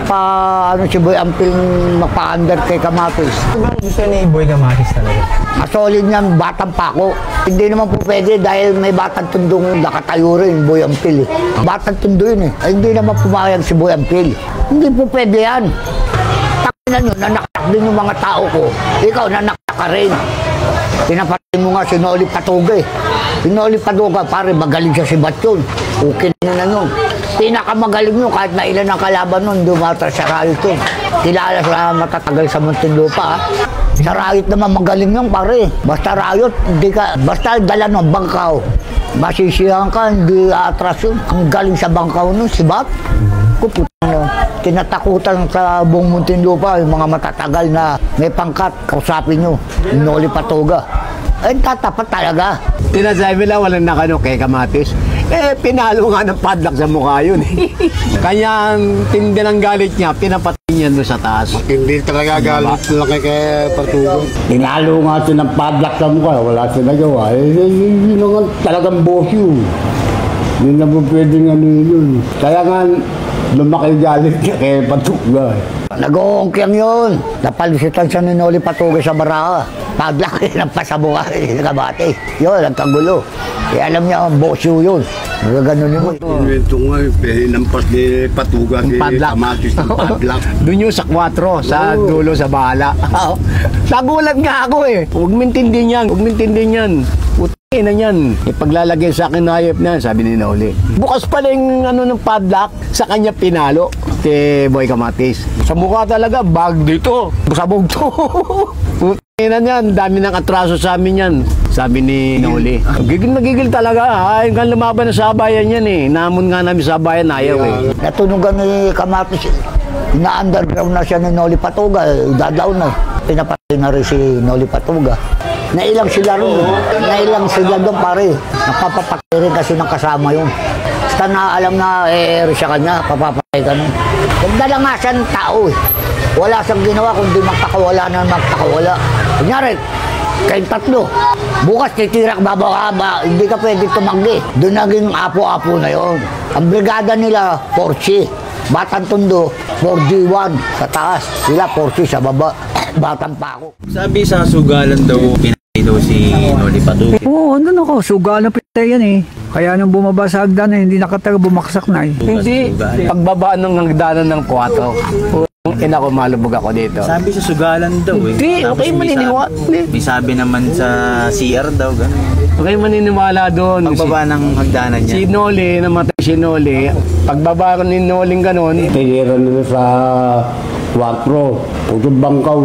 si Boy Ampil magpa-under kay Kamatis. Ano gusto ni Boy Kamatis talaga? Solid niyan, batang pako. Hindi naman po pwede dahil may batang tundong nakatayo rin, Boy Ampil. Batang tundo yun eh. Ay, hindi naman pumayag si Boy Ampil. Hindi po pwede yan. Takinan nyo, nanakak din yung mga tao ko. Ikaw, nanakak ka rin. Pinapatay mo nga si Noli Patuga eh. Si Noli Patuga, pare, magaling siya si Batyon. Okay na nun. Pinakamagaling nyo, kahit na ilan ang kalaban nun, dumatra sa Riot yun. Kilala sa matatagal sa Muntinlupa. Sa Riot naman magaling yun, pare. Basta Riot, basta dala ng bangkaw. Masisiyahan ka, hindi atras yun. Ang galing sa bangkaw nun, si Bat. Tinatakutan sa buong Muntinlupa, yung mga matatagal na may pangkat, kausapin nyo, Noli Patuga. Ay, tatapat talaga. Tinasabi lang, walang nakano kay Kamatis. Pinalo nga ng padlock sa mukha yun. Kanya ang tindi ng galit niya, pinapatay niya doon sa taas. Hindi talaga galit laki kay Patugo. Tinalo nga siya ng padlock sa mukha, wala siya nagawa. Yun naman talagang boss yun. Hindi na po pwedeng ano yun. Kaya nga, lumaki galit niya kay Patugo. Nag-uungkyang yun. Napalisitan siya ni Noli Patugo sa baraha. Padlock, napasabuka, nakabate. Yun, nagkagulo. Alam niya, boss yun. Gano'n yun. Ito nga, pinampas ni Patuga si Kamatis ng padlock. Doon yung sa 4, sa dulo, sa bahala. Nagulat nga ako eh. Huwag mintindi niyan, huwag mintindi niyan. Puti na niyan. Ipaglalagay sa akin na hayop na, sabi ni Noli. Bukas pala yung ng padlock, sa kanya pinalo. Si Boy Kamatis. Sa mukha talaga, bag dito. Sabog to. Puti na niyan, dami ng atraso sa amin yan. Sabi ni Noli. Gigil na gigil talaga. Ayaw nga lumaban na sa bayan yan eh. Namon nga namin sa bayan, ayaw eh. Natunugan ni Kamatis. Na-underground na siya ni Noli Patuga. Dadaw na. Pinapatay na rin si Noli Patuga. Nailang sila rin. Nailang sila doon pare. Napapapatay rin kasi ng kasama yun. Basta na alam na sa kanya, papapatay ka nun. Nagdala nga siya ng tao eh. Wala siyang ginawa kundi magpakawala na magpakawala. Kunyari, kayong tatlo. Bukas titirak bababa, hindi ka pwede tumanggi. Doon naging apo-apo na yon. Ang brigada nila, Porsche. Batang Tondo, 4G1 sa taas. Sila Porsche sa baba. Batang Pako. Sabi sa sugalan daw, pinatay daw si Noli Patugo. Oo, ano ako, sugal na pitay yan eh. Kaya nung bumaba sa hagdan eh, hindi nakataga bumaksak na eh. Hindi. Pagbaba ng hagdanan ng 4. Ina ko, malubog ako dito. Sabi sa sugalan daw eh. Hindi, okay maniniwala. May sabi naman sa CR daw, gano'n. Okay maniniwala doon. Pagbaba ng hagdanan niya. Si Noli, namatay si Noli. Pagbaba ni Noli gano'n. Tinira nila sa 4. Puto bangkaw,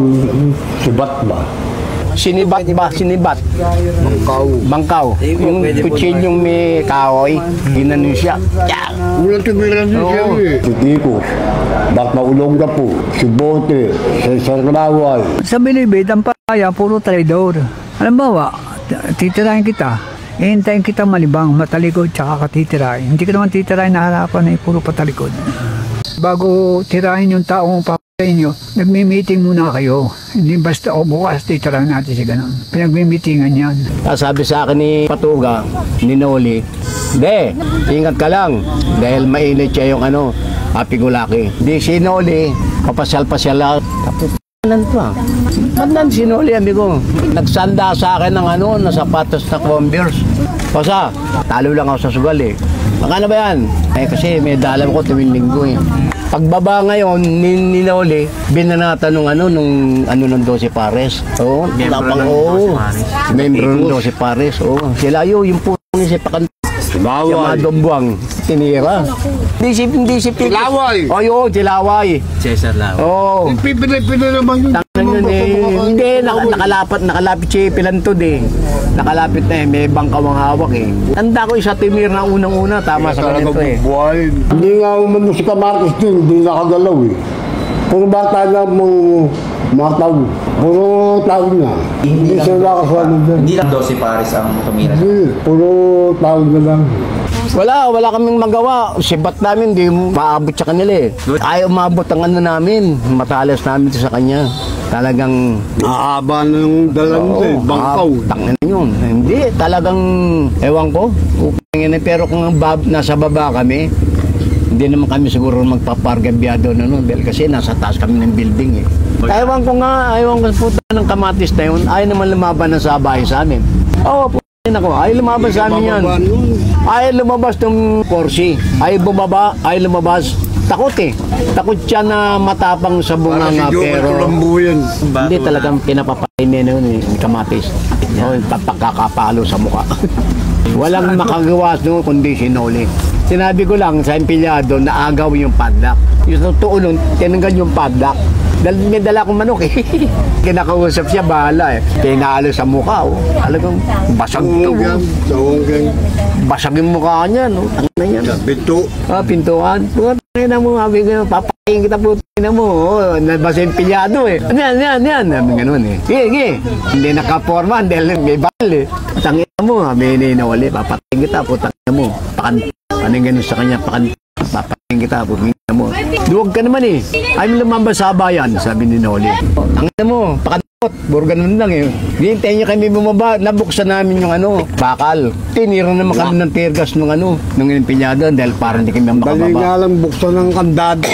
sibat ba? Sinibat ba? Sinibat. Bangkaw. Yung kutsilyong may kahoy, ginanon siya. Ulang timilan din siya eh. Si Tiko, Bak Maulong ka po, si Bote, si Sarlaway. Sa Bilibid, ang paya, puro traidor. Halimbawa, titirahin kita. Ihintayin kita malibang, matalikod, tsaka katitirahin. Hindi ka naman titirahin na harapan ay puro patalikod. Bago tirahin yung taong papatayin nyo, nagmi-meeting muna kayo. Hindi basta o bukas titirahin natin si ganun. Pinagmi-meetingan yan. Sabi sa akin ni Patuga, ni Noli, "De, ingat ka lang dahil mainit siya yung happy-go-lucky." Di si Noli, papasyal-pasyal lang. Tapos, ano to ah? Tandaan si Noli, amigo ko. Nagsanda sa akin ng na sapatos na Converse. Pasa, talo lang ako sa sugal eh. Magkano ba yan? Kasi may dalam ko tuwing linggo eh. Pagbaba ngayon ni Noli, binanata nung ng 12 pares. Oo, membro ng 12 pares. Oo, sila yung puto ni Sipakan. Bawal. Dombuang, tinira. Hindi si Pig. Tilaway. Oh, yun, Tilaway. Cesar Lau. Oo. Pipinay naman yun. Hindi, nakalapit si Pilantod eh. Nakalapit na eh, may bangkawang hawak eh. Tanda ko isa timir na unang-una, tama sa ganito eh. Hindi nga umano si Kamatis din, hindi nakagalaw eh. Puro bata na mga tao. Puro tao na. Hindi siya nakasali dyan. Hindi lang 12 pares ang tumira. Hindi, puro tao na lang. Wala kaming magawa. Sibat namin, di maabot sa kanila eh. Ayaw maabot ang namin. Matalas namin ito sa kanya. Talagang... Naaba na yung dalang eh, bangkaw. Tangin yun. Hindi, talagang... Ewan ko. Pero kung nasa baba kami, hindi naman kami siguro magpapargabyado dahil kasi nasa taas kami ng building eh. Ewan ko puta ng Kamatis na yun, ayaw naman lumaban ng sabay sa amin. Oo, ayaw lumaban sa amin yan. Ayaw lumabas ng Porsche. Ayaw bumaba, ayaw lumabas. Takot eh. Takot siya na matapang sa bunganga pero hindi talagang pinapapay niya ni Kamatis. Papakakapalo sa mukha. Walang makagawa doon kundi si Noli. Sinabi ko lang sa empleyado na agaw yung padlock. Yung totoo nun, tinanggal yung padlock. Dahil may dala akong manok eh. Kinakausap siya, bahala eh. Kinalo sa mukha. Oh. Talagang basag to. Basag yung mukha niya. No? Tangina yan. Pinto. Pintuan. na mo, sabi ko, papakain kita po, na mo, nabasa yung pilyado eh. Yan. Sabi ganun eh. Sige. Hindi nakaporma, dahil may bal eh. Tangin mo, sabi ni Noli, papakain kita, putangin mo. Ano ganun sa kanya, papakain kita, putangin mo. Duwag ka naman eh. Ayaw lumambas sa bayan, sabi ni Noli. Tangin mo, puro ganun lang eh. Hintayin niya kami bumaba, nabuksan namin yung bakal. Tinira naman kami ng tear gas nung empinyado dahil parang hindi kami makababa. Dali nga lang buksan ng kandado.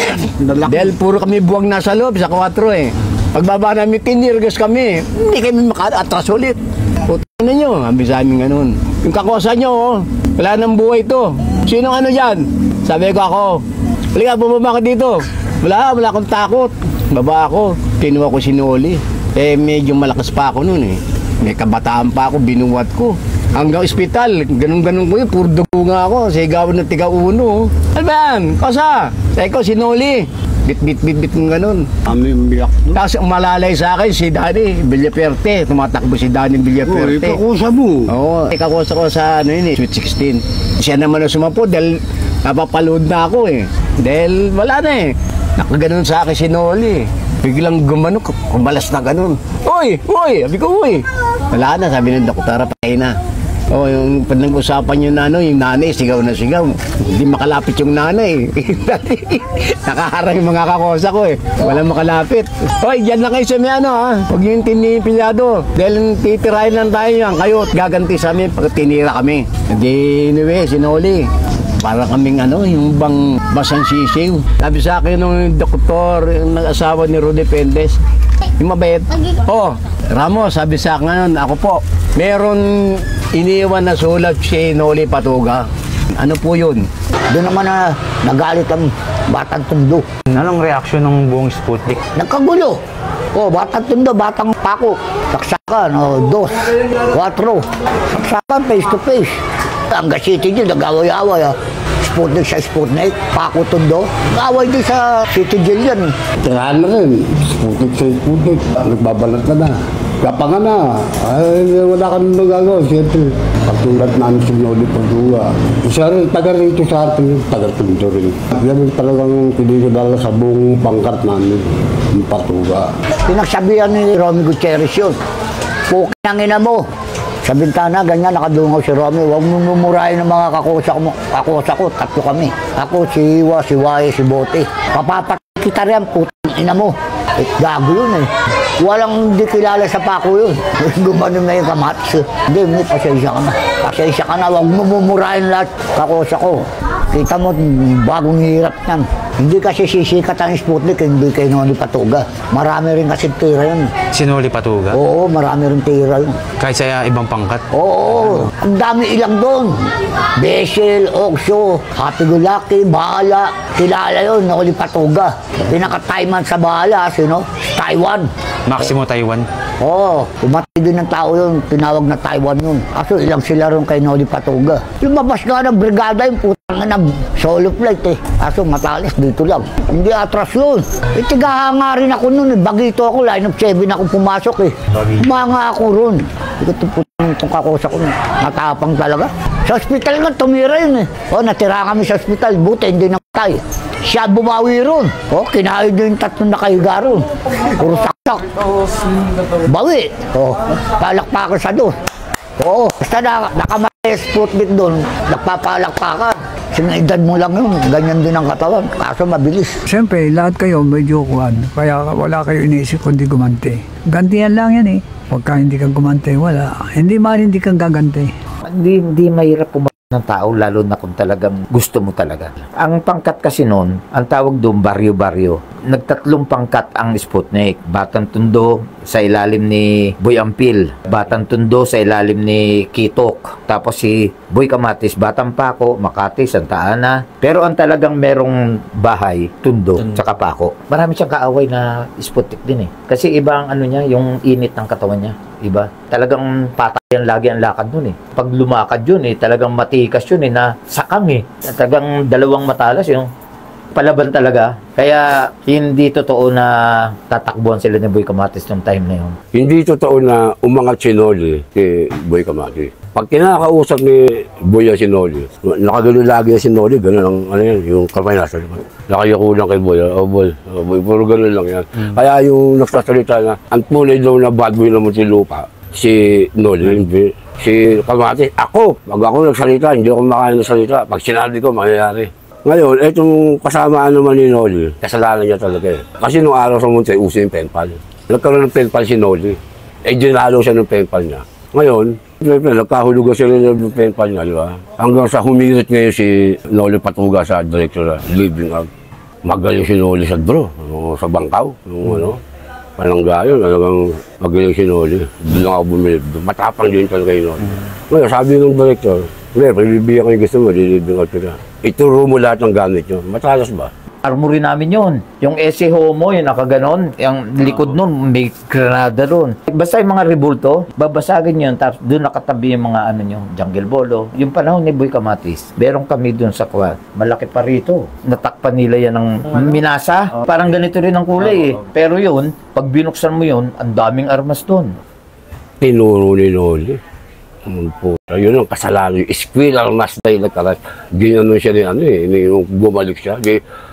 Dahil puro kami buwang nasa loob sa 4 eh. Pagbaba namin, tear gas kami. Hindi kami maka-atras ulit. Putang na nyo, sabi sa amin ganun. Yung kakosa nyo, wala nang buhay to. Sinong dyan? Sabi ko ako, halika, bumaba ka dito. Wala akong takot. Baba ako, kinuha ko si Noli. Medyo malakas pa ako noon eh. May kabataan pa ako, binuwat ko. Hanggang ospital, ganun-ganun ko yun, puro dugo nga ako. Sigawan ng tiga-uno. Ano ba yan? Kosa? Teko, si Noli. Bit ng ganun. Kami umiyak. Tapos umalalay sa akin si Danny Villaperte. Tumatakbo si Danny Villaperte. Ikakusa mo. Oo, ikakusa ko sa Sweet 16. Siya naman ang sumapo dahil napapalood na ako eh. Dahil wala na eh. Nakaganon sa akin si Noli. Biglang gumano, kumalas na ganun. Uy! Sabi ko, uy! Wala na, sabi ng doktora, patay na. Yung pinag-usapan yung nanay, sigaw na sigaw. Hindi makalapit yung nanay. Nakaharang yung mga kakosa ko eh. Walang makalapit. Hoy, dyan lang kayo sa may Huwag yung tinipilyado. Dahil titirahin lang tayo yan. Kayo, gaganti sa amin pag tinira kami. Hindi, anyway, sinuli. Para kaming yung bang basang sisiw. Sabi sa akin nung doktor, yung nag-asawa ni Rudy Pendes, yung mabait. Ramos, sabi sa akin ako po, meron iniwan na sulat si Noli Patuga. Ano po yun? Doon naman na nagalit ang Batang Tondo. Anong reaksyon ng buong Sputnik? Nagkagulo. Batang Tondo, Batang Pako. Saksakan, 2, 4. Saksakan, face to face. Hanggang City Jail, nag-away-away. Sputnik sa Sputnik, Pako Tondo. Nag-away din sa City Jail yan. Tirahan na rin. Sputnik sa Sputnik. Nagbabalat ka na. Kapanga na. Ay, wala ka nang nagagawa. Siyempre, katulad namin si Noli Pagduga. Isa rin, taga rito sa atin. Taga Tondo rin. Yan talagang pinigidala sa buong pangkat namin. Yung Patuga. Pinagsabihan ni Romy Gutierrez yun. Pukin ang ina mo. Sa bintana, ganyan, nakadungaw si Romy. Huwag mo mumurahin ng mga kakosa ko. 3 kami. Ako, si Iwa, si Wae, si Bote. Papapat kita rin, putang ina mo. Gago yun eh. Walang hindi kilala sa Pako yun. Gumanon na yung kamatis. Hindi, pasensya ka na. Pasensya ka na, huwag mo mumurahin lahat kakosa ko. Kita mo, bagong hirap yan. Hindi kasi sisikat ang Sputnik, hindi kay Noli Patuga. Marami rin kasi tira yun. Si Noli Patuga? Oo, marami rin tira yun. Kahit sa ibang pangkat? Oo, ang dami ilang doon. Besel, Oksyo, Happy Go Lucky, Bahala. Kilala yun, Noli Patuga. Pinaka-Taiwan sa Bahala, sino? Taiwan. Maximo Taiwan? Oo, umatay din ng tao yun. Tinawag na Taiwan yun. Kaso ilang sila rin kay Noli Patuga. Lumabas nga ng brigada yung putang na solo flight eh. Kaso matalis dito lang. Hindi atras yun. Itigaha rin ako nun eh. Bagito ako, line of 7 ako pumasok eh. Mga ako ron. Ito putang itong kakosa ko. Matapang talaga. Sa ospital nga, tumira yun eh. Natira kami sa ospital. Buti, hindi namatay. Siya bumawi ron. Kinahid nyo yung 3 nakahiga ron. Puro saksak. Bawi. Palakpakan sa doon. Basta nakamatay Sputnik doon. Nagpapalakpakan. Sinang edad mo lang yun. Ganyan din ang katawan. Kaso mabilis. Siyempre, lahat kayo medyo kuhan. Kaya wala kayo iniisip kundi gumante. Gantihan lang yan eh. Pagka hindi kang gumante, wala. Hindi man hindi kang gagante. Hindi mahirap pumunta ng tao, lalo na kung talagang gusto mo talaga. Ang pangkat kasi noon, ang tawag doon, baryo-baryo. Nagtatlong pangkat ang Sputnik. Batang Tondo sa ilalim ni Boy Ampil. Batang Tondo sa ilalim ni Kitok. Tapos si Boy Kamatis, Batang Pako, Makati, Santa Ana. Pero ang talagang merong bahay, Tondo, tsaka Pako. Marami siyang kaaway na Sputnik din eh. Kasi iba ang ano niya, yung init ng katawan niya. Iba. Talagang patayan lagi ang lakad nun eh. Pag lumakad yun eh, talagang matikas yun eh, na sakang eh. Talagang dalawang matalas yung Palaban talaga. Kaya hindi totoo na tatakbuhan sila ni Boy Kamatis nung time na yun. Hindi totoo na umangat si Noli kay Boy Kamatis. Pag kinakausap ni Boy si Noli, nakagano lagi si Noli, gano'n ang ano yan, yung kamay nasa naman. Nakayako lang kay Boy, Boy, puro gano'n lang yan. Kaya yung nagsasalita na, ang tunay daw na bad boy naman si Lupa, si Noli, hindi. Si Kamatis, pag ako nagsalita, hindi ako makain ng salita. Pag sinabi ko, mangyayari. Ngayon, itong kasamaan naman ni Noli, kasalanan niya talaga eh. Kasi nung araw sa Monte, uso yung penpal. Nagkaroon ng penpal si Noli. Dinalo siya ng penpal niya. Ngayon, nagkahulugan sila ng penpal niya, di ba? Hanggang sa humirit ngayon si Noli Patuga sa director living out. Magaling si Noli sa draw, sa bangkaw, Palanggayon, talagang magaling si Noli. Doon ako bumili. Matapang din talaga yung Noli. Ngayon, sabi ng director, pag-ibigyan ko yung gusto mo, living out ka. Ituro mo lahat ng gamit nyo. Matalas ba? Armory namin yun. Yung SC Homo, yung nakaganon, yung likod nun, may granada ron. Basta yung mga rebulto, babasagin yun, tapos doon nakatabi yung mga ano nyo, jungle bolo. Yung panahon ni Boy Kamatis, meron kami doon sa kwad. Malaki pa rito. Natakpan nila yan ng minasa. Parang ganito rin ang kulay eh. Pero yun, pag binuksan mo yun, ang daming armas doon. Tinuro ni Noli. Yun ang kasalanan. Squirrel mas dahil nagkarat. Ginanon siya nung bumalik siya.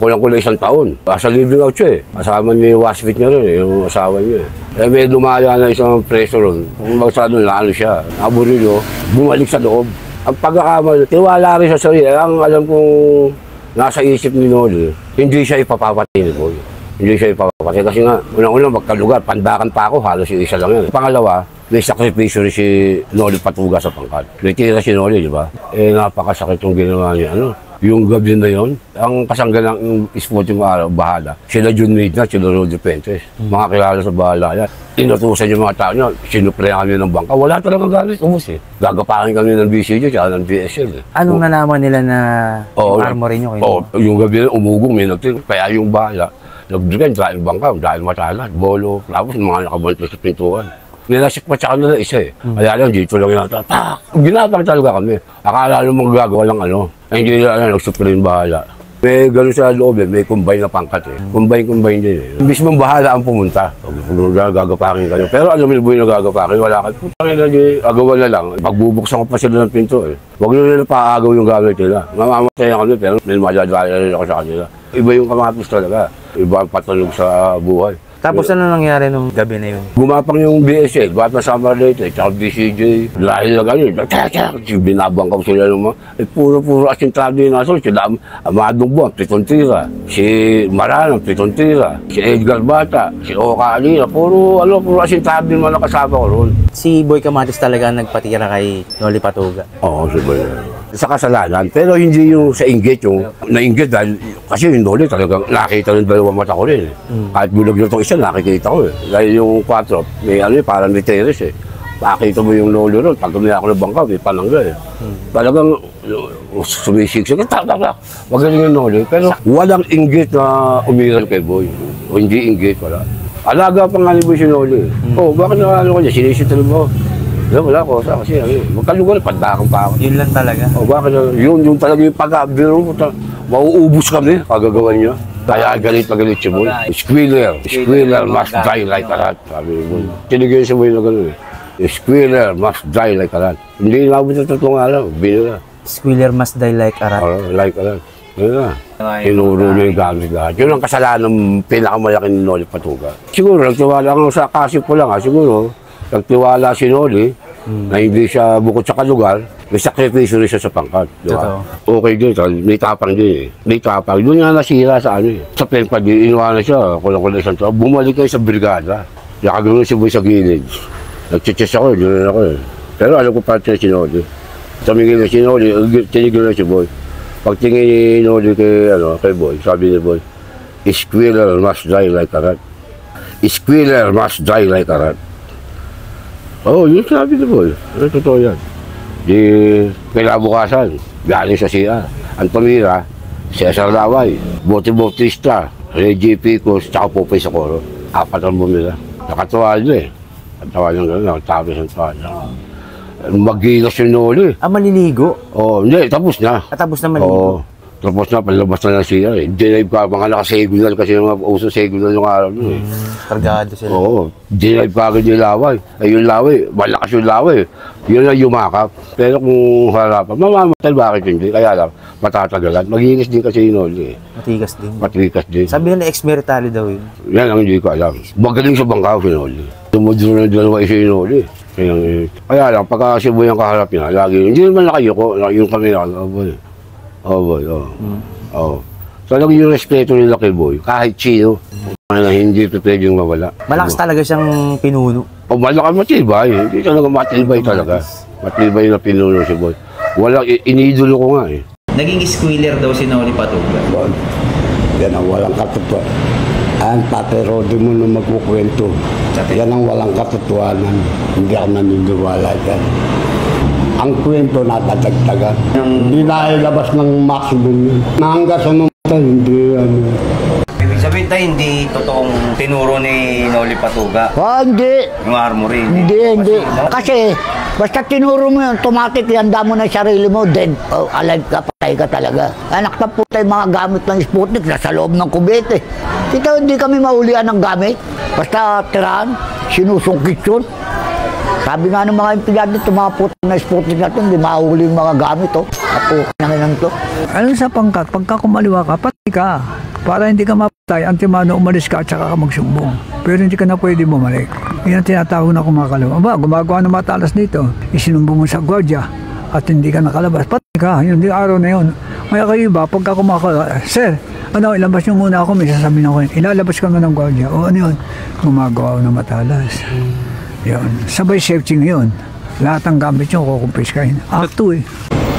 Kulang-kulang 1 taon. Sa living out siya eh. Kasama ni Wasfit niya rin, yung asawa niya eh. May dumaya na isang preso ron. Kung magsado na siya. Aburilo, bumalik sa loob. Ang pagkakamali, tiwala rin sa sarili. Ang alam kong nasa isip ni Noli, hindi siya ipapapatay ni Boy. Hindi siya ipapapatay. Kasi nga, unang-unang magkalugar, pandakan pa ako, halos yung isa lang yan. Pangalawa, may sakripisyo rin si Noli Patuga sa pangkat. May tira si Noli, di ba? Napakasakit yung ginawa niya. Yung gabi na yon, ang kasanggan ng sporting araw, bahala. Sila Jun Midna, sila Roddy Pentes. Mga kilala sa bahala yan. Inutusan yung mga tao niya, sinuprehan kami ng bangka. Wala talagang galit, umus eh. Gagapakin kami ng BCJ, tsaka ng BSL eh. Anong nalaman nila na yung armory nyo? Yung gabi na umugong, may nagtiro. Kaya yung bahala, nagdrigan, dahil bangka, dahil matalat, bolo, tapos mga nakabantos sa pintuan. Nilasik pa sa kanila isa eh. Kaya lang, dito lang yata. Ginapang talaga kami. Akala nung magagawa lang hindi nila nagsupreme bahala. May gano'n sa loob eh, may combine na pangkat eh. Combine din eh. Mismong bahala ang pumunta. Gagapakin kayo. Pero alam mo yung nagagapakin, wala ka. Agawan na lang. Pagbubuksan ko pa sila ng pinto eh. Huwag nila paagaw yung gamit nila. Mamamatay kami pero may madadaya rin ako sa kanila. Iba yung Kamatis talaga. Iba ang patunog sa buhay. Tapos ano nangyari nung gabi na yun? Gumapang yung BSL, ba't masama dito, tsaka BCJ, dahil na gano'n, binabangkaw sila ng mga, puro asintrado yung nasol, sila Amadong Buwan, 7 tira, si Maranang, 7 tira, si Edgar Bata, si Oka Alina, puro asintrado yung mga nakasama ko roon. Si Boy Kamatis talaga nagpatira kay Noli Patuga? Oo, si Boy. Sa kasalanan, pero hindi yung sa inggit, yung nainggit dahil, kasi yung Noli talagang nakita ng dalawang mata ko rin. Kahit bulag na itong isa, nakikita ko eh. Dahil yung 4, may parang may terrace eh. Makita mo yung Noli ron, pag tumaya ako ng bangka, may panangga eh. Talagang sumisiksik, magaling yung Noli. Pero walang inggit na umiral kay Boy. O hindi inggit, wala. Alaga pa nga ni Boy si Noli. Bakit ko niya, sinisitalo mo? Wala ko, kasi magkalugar, pandakan pa ako. Yun lang talaga? Bakit yun talaga yung pag-abiro mo, mauubos kami, kagagawan niya. Kaya galit si Boy. Squealer must die like a rat. Sabi mo, tinigyan si Boy na gano'n eh. Squealer must die like a rat. Hindi nabot na tatlong araw, binila. Squealer must die like a rat? Like a rat. Yun na. Tinuro niya yung gamit lahat. Yun ang kasalanan ng pinakamalaki ni Noli Patuga. Siguro, nagtiwala ko sa kasip ko lang siguro, nagtiwala si Noli na hindi siya bukod sa kalugar, may sakripisyo rin siya sa pangkat. Diba? Okay din, may tapang din eh. May tapang. Doon nga nasira sa sa penpad, inuwanan siya, kulang-kulang 1 taon. Bumalik kayo sa brigada. Nakagano'n si Boy sa gilid. Nagchichis ako, gano'n ako eh. Pero alam ko pa siya si Noli. Tumingin na si Noli, tinigil na si Boy. Pagtingin ni Noli kay Boy, sabi ni Boy, squealer must die like a rat. Squealer must die like a rat. Yun sabi ni Boy. Totoo yan. Di kinabukasan, galing sa siya. Ang tumira, Cesar Laway, Bote Bautista, Reggie Picos, tsaka Popeye Socorro. 4 ang bumila. Nakatuwa niya eh. Nakatawa niya gano'n, nakatabi sa tawa niya. Magilas yung Noli. Maliligo? Hindi, tapos na. Tapos na maligo? Tapos na, palabas na lang siya eh. Dinive ka, mga naka-signal kasi yung uso signal yung araw nyo eh. Kargado sila. Oo, dinive ka agad yung laway. Ay yung laway, malakas yung laway. Yun lang yumakap. Pero kung harapan, mamamatay bakit hindi? Kaya lang, matatagalan. Maginis din kasi yun eh. Matigas din. Matigas din. Sabi nila ex-military daw yun. Yan ang hindi ko alam. Magaling sa bangka, Sinoli. Tumudro na dalawa isa Sinoli. Kaya lang, pagka Sibuyan kaharap niya, lagi, hindi naman nakayuko, yung kami na, oh boy, oh. Talagang yung respeto nila kay Boy, kahit sino, na hindi ito pwedeng mawala. Malakas talaga siyang pinuno. O malakas matibay, hindi talaga matibay talaga. Matibay na pinuno si Boy. Walang, iniidolo ko nga eh. Naging squealer daw si Noli Patuga. Yan ang walang katotohanan. Ang Tatay Rodi mo na magkukwento. Yan ang walang katotohanan. Hindi ako naniniwala dyan. Ang kwento natadagdagan. Hindi na ilabas ng maximum yun. Hanggang sa mamatay, hindi ano. Ibig sabihin tayo, hindi totoong tinuro ni Noli Patuga. Hindi. Yung armory. Hindi. Kasi, basta tinuro mo yun, automatic ihanda mo na yung sarili mo, dead, alive ka, patay ka talaga. Anak na po tayo mga gamit ng Sputnik, nasa loob ng kubete. Kita hindi kami maulian ng gamit. Basta tirahan, sinusungkit yun. Sabi nga ng mga empleyado, itong mga putang na Sputnik na ito, hindi mahuli yung mga gamit, oh. Apo, nanginan to. Ano sa pangkat, pagka kumaliwa ka, patay ka. Para hindi ka mapatay, antimano umalis ka at saka ka magsumbong. Pero hindi ka na pwede bumalik. Yan ang tinatawag na kumakalawa. Aba, gumagawa ng matalas dito. Isinumbong mo sa gwardiya at hindi ka nakalabas. Patay ka, yun, di araw na yun. Kaya kayo ba, pagka kumakalawa, sir, ilabas nyo muna ako, may sasabihin ako yun. Ilalabas ka nga ng gwardiya. O ano yun? Gumagawa ng matalas. Yun. Sabay searching yun. Lahat ng gamit nyo, kukumpiskahin. Akto eh.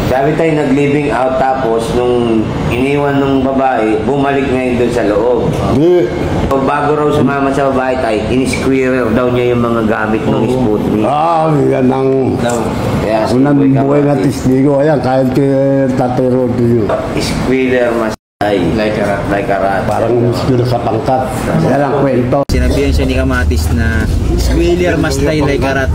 Sabi tayo nag-living out tapos nung iniwan ng babae, bumalik ngayon doon sa loob. Bago raw sumama sa babae tayo, in-squirrel daw niya yung mga gamit ng Sputnik. Yan ang unang buhay na testigo. Ayan, kahit Tatay Rodi yun. Squirrel mas like a rat. Parang squirrel sa pangkat. Yan ang kwento. Sinabihan siya ni Kamatis na squealer must die like a rat.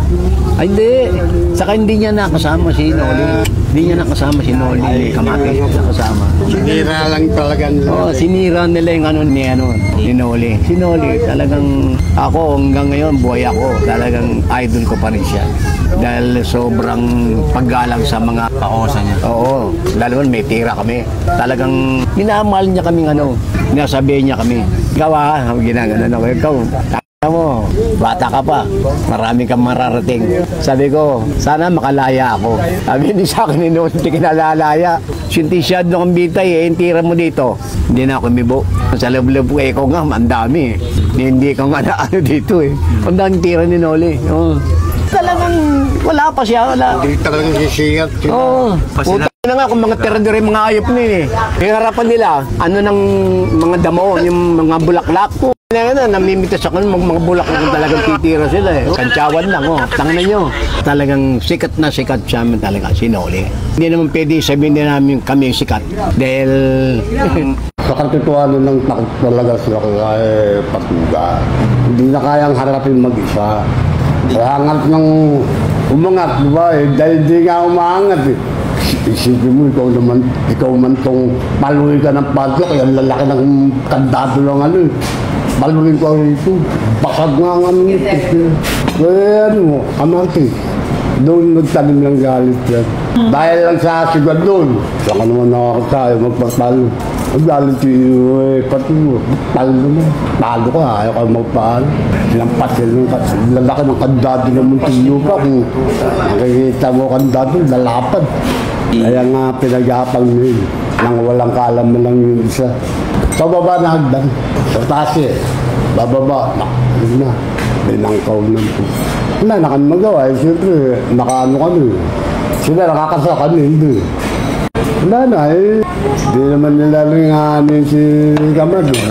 Ay, hindi. Saka hindi niya nakasama si Noli. Hindi niya nakasama si Noli. Kamatis nakasama. Sinira lang talaga nila. Oo, sinira nila yung ni Noli. Si Noli, talagang ako hanggang ngayon, buhay ako. Talagang idol ko pa rin siya. Dahil sobrang paggalang sa mga pakosa niya. Oo, lalo na may tira kami. Talagang minamahal niya kaming sinasabihin niya kami. Ikaw ginaganon ako. Ikaw, mo, bata ka pa, marami kang mararating. Sabi ko, sana makalaya ako. Sabi ni sa akin, hindi kinalalaya. Sintisyad nung ambitay, yung tira mo dito. Hindi na ako umibo. Sa loob-loob ko nga, ang dami. Hindi ko nga na dito eh. Ang daming tira ni Noli. Talagang wala pa siya, wala. Hindi talagang sisiyat. Oo. Puta na nga kung mga tiradere, mga ayop nila eh. Yung harapan nila, ng mga damo, yung mga bulaklak po. Namimitas ako ng mga bulaklak kung talagang titira sila eh. Kantsawan lang, Tangnan nyo. Talagang sikat na sikat siya talaga, si Noli. Hindi naman pwede sabihin din namin kami sikat. Dahil sa katotohanan ng takot talaga sila kay Patuga. Hindi na kayang harapin mag-isa. Hangat ng umangat, di ba? Dahil di nga umaangat eh. Isipin mo, ikaw man tong paluhin ka ng padlock, yung lalaki ng kandado lang paluhin ko ito. Basag nga ang ito. Kaya kamati. Doon nagtanim ng galit yan. Dahil lang sa sigad doon. Saka naman nakakatayo, magpapalo. Galit yung pati mo. Palo naman. Palo ka, ayaw ka magpalo. Sinampas yun ng lalaki ng kandado ng Muntinyo pa. Kung nakikita mo kandado, lalapad. Kaya nga pinaghapang nyo nang walang kaalaman lang yung isa. Sa baba na hagdan. Sa taas bababa. Yun na. Binangkaw na po. Wala na kami magawa. Siyempre, nakaano kami. Sila nakakasa kami, hindi. Wala na Hindi naman nila rin si Kamatis.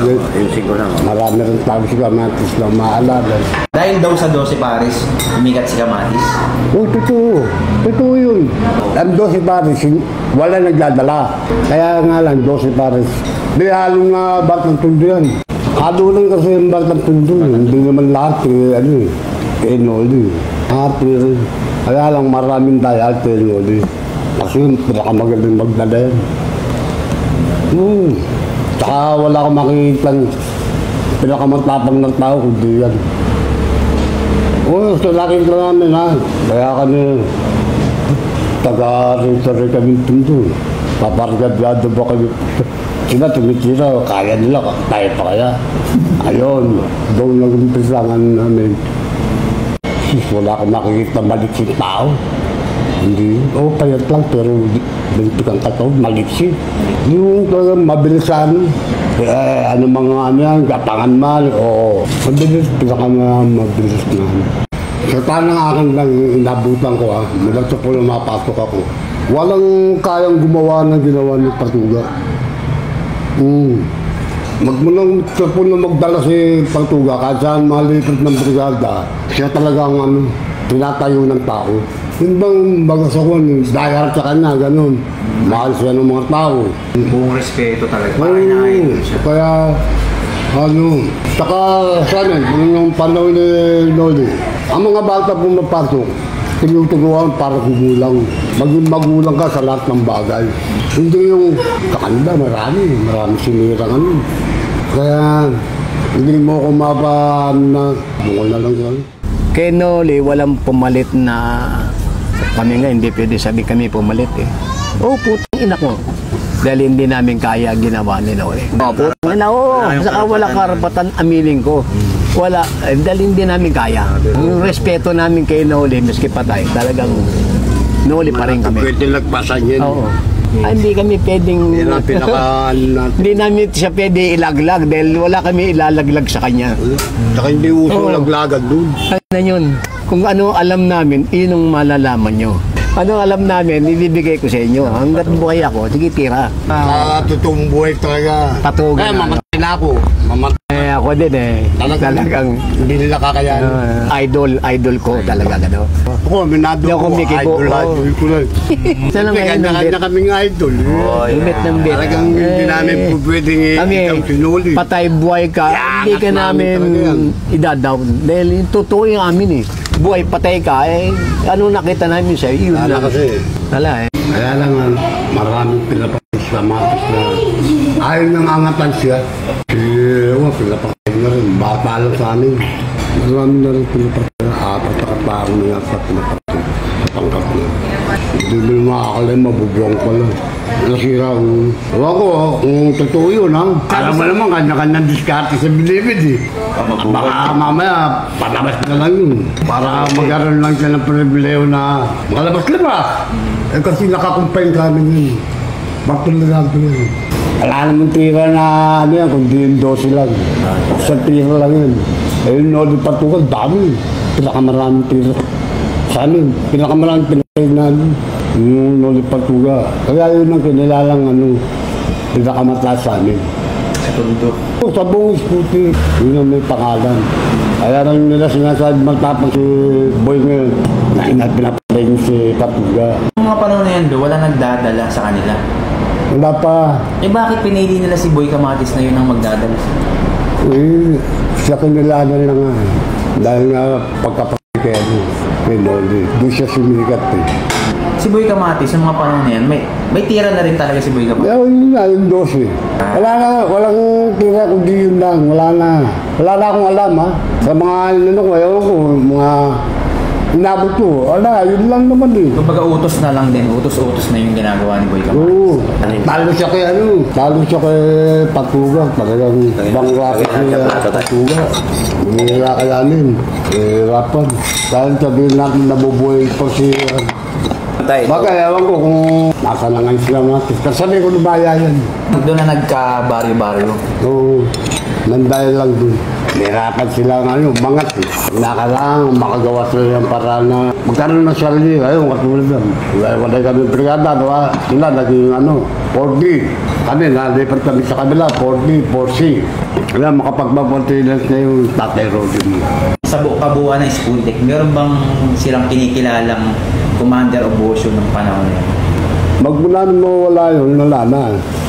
Marami rin tawag si Kamatis na maalala. Dahil daw sa 12 Paris, umikat si Kamatis. Oo, totoo. Totoo yun. Ang 12 Paris, wala nagdadala. Kaya nga lang, 12 Paris. Di halong nga Batang Tundo yan. Halo lang kasi yung Batang Tundo. Hindi naman lahat kay Noli. Happy rin. Kaya lang maraming dayal kay Noli. Kasi yung pinakamagaling magdala yan. Tsaka wala akong makikita pinakamatapang ng tao kundi yan. So nakita namin ha. Kaya kami taga-rito rin kami tundo. Papargad-gado ba kami? Sila tumitira, kaya nila, tayo pa kaya. Ayun, doon nag-umpisangan namin. Wala akong makikita maliksin tao. Hindi, payat lang, pero bintik ang katawan, maliksin. Yung mabilisan, ano mga ano yan, gapangan mal, mabilis, mabilis na. Sa tanang akin lang inabutan ko mula sa po na mapasok ako. Walang kayang gumawa ng ginawa ni Patuga. Magmulang sa po na magdala si Patuga, kahit saan malipat ng brigada, siya talagang tinatayo ng tao. Yun bang bagas ako, dahil sa kanya, ganun. Mahal siya ng mga tao. Buong respeto talaga. Kaya, saka sana, yung panahon ni Noli, ang mga bata pumapasok, tinuturuan para kumulang. Maging magulang ka sa lahat ng bagay. Hindi yung kakanda, marami sinirang Kaya, hindi mo ako bukol na lang yan. Kay Noli, walang pumalit na kami nga, hindi pwede sabi kami pumalit putang ina ko. Dahil hindi namin kaya ginawa ni Noli. Putang ina, saka wala karapatan aminin ko. Wala, dahil hindi namin kaya. Yung respeto namin kay Noli, maski patay, talagang Noli pa rin kami. Pwede nagpasan yan. Hindi kami pwedeng... Hindi namin siya pwede ilaglag dahil wala kami ilalaglag sa kanya. Saka hindi uso laglagan dun. Ano yun? Kung ano alam namin, yun ang malalaman nyo. Ano alam namin, ibibigay ko sa inyo. Hanggat buhay ako, sige tira. Totoong buhay talaga. Patugan na. Mamatay na ako. Ako din talagang hindi nila kakayanin. Idol ko talaga gano. Ako, minado ko. Idol ko lang. Sana ngayon kanya kaming idol. Talagang hindi namin po pwedeng ikang sinuli. Patay buhay ka, hindi ka namin idadown. Dahil totoo yung amin buhay patay ka, ano nakita namin sa'yo, yun lang. Kasi, kaya lang, maraming pinapakis na matis na ayaw nang angatan siya. Pinapakis na rin, bata lang sa amin. Marami na rin pinapakis na apat na katao na nasa pinapakis. Pangkat na. Hindi mo makakalain, mabubuang ko lang. Nasira ko. Ewan ko, kung totoo yun, alam mo naman, kanya-kanyang diskarte sa bilibid Baka mamaya, palabas na lang yun. Para magkaroon lang siya ng pribileyo na makalabas-labas. Kasi nakakumpain kami yun. Bakit na lang yun. Wala naman tira na yan, kundi yung 12 lang. Sa tira lang yun. Yung Noli Patuga, dami. Pinakamaraming tira. Sa amin, pinakamaraming pinakamaraming namin. Yung Noli Patuga. Kaya yun ang kinilalang pinakamataas sa amin. Sa buong Sputi, yun ang may pangalan. Kaya rin nila sinasabi matapang si Boy ngayon na pinapalay si Patuga. Yung mga panahon na yan wala nagdadala sa kanila? Wala pa. Bakit pinili nila si Boy Kamatis na yun ang magdadala? Siya kinilanan na nga. Dahil nga pagkapatid kay Noli, doon siya sumikat Si Boy Kamatis, sa mga panahon na yan, may tira na rin talaga si Boy Kamatis? Yun na, yung 12. Walang tira kundi yun lang. Wala na akong alam Sa mga mga inabot ko. Yun lang naman Kumbaga utos na lang din, utos na yung ginagawa ni Boy Kamatis. Talo siya kay Patuga. Talagang ibang rapid niya Patuga. Hindi nila kayanin. Rapan. Dahil sabihin natin nabubuhay pa si... Baka ewan ko kung nasa na ngayon sila natin. Kasabi ko na baya yan. Doon na nagka-baryo-baryo? Oo. Nandahil lang doon. Nirapan sila mangat Nakalang, makagawa sila yung paraan na magkaroon ng sarili. Ayun, katulad lang. Wala kami brigada, sila naging 4D. Kami, nalipat kami sa kabila, 4D, 4C. Wala, makapagmapontinance na yung Tatay Rodin. Sa kabuuan ng Sputnik, meron bang silang kinikilalang commander of Bosyo ng panahon na yan? Magmula nung mawala yun, wala na.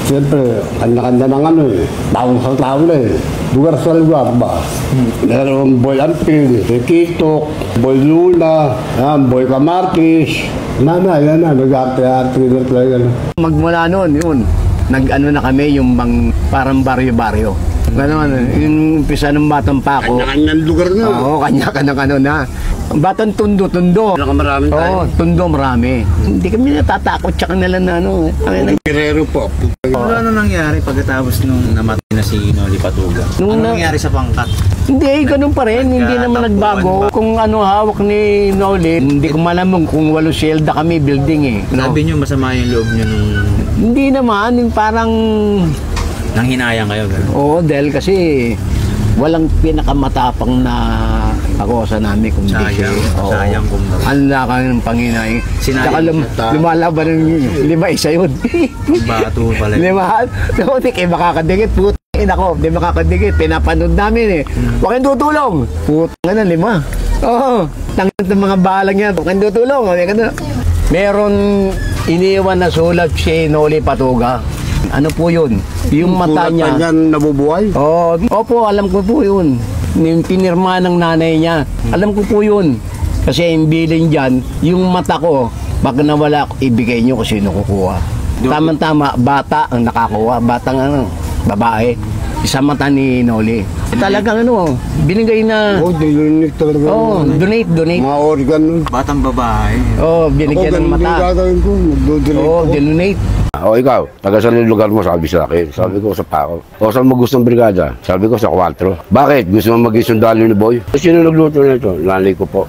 Siyempre, kanya-kanya ng taong sa taon lugar sa lugar ba? Meron Boy Ampil, si Kitok, Boy Lula, Boy Camartes. Yan na, nag-arte-arte na talaga. Magmula noon, yun. nag-ano na kami yung parang baryo-baryo. Ganon, yung umpisa ng Batang Pako. Kanya-kanyang lugar na. Oo, kanya-kanya na. Batang Tundo. Marami tayo. Oo, Tundo marami. Hindi kami natatakot sa kanila na ano. Guerrero po. Ano nangyari pagkatapos nung namatay na si Noli Patuga? Ano nangyari sa pangkat? Hindi, ganun pa rin. Hindi naman nagbago. Kung ano hawak ni Noli, hindi ko malamang kung 8 selda kami building eh. Sabi niyo masama yung loob niyo nung... Hindi naman, yung parang... Nanghinayang kayo, gano'n? Oo, dahil kasi walang pinakamatapang na pakosa namin kung di siya. Sayang kung Ang laka ng Panginoon. Saka lumalaban ng 5-1 yun. bato pala. 5. Hindi kayo makakadikit. Putang ako, hindi makakadikit. Pinapanood namin eh. Huwag kayong tutulong. Putang na 5. Oo. Tangat ng mga balang yan. Huwag kayong tutulong. Meron iniwan na sulat si Noli Patuga. Ano po yun? Yung mata niya. Nabubuhay? Oo. Opo, alam ko po yun. Yung pinirma ng nanay niya. Alam ko po yun. Kasi yung bilin dyan, yung mata ko, baka nawala, ibigay nyo kung sino kukuha. Tama-tama, bata ang nakakuha. Batang babae. Isang mata ni Noli. Talagang binigay na... donate talaga. Donate. Mga organ. Batang babae. Binigyan ng mata. Donate. O ikaw, taga saan yung lugar mo? Sabi sa akin. Sabi ko sa Pako. O saan mo gustong brigada? Sabi ko sa 4. Bakit? Gusto mo maging sundalo ni Boy? Sino nagluto na ito? Nanay ko po.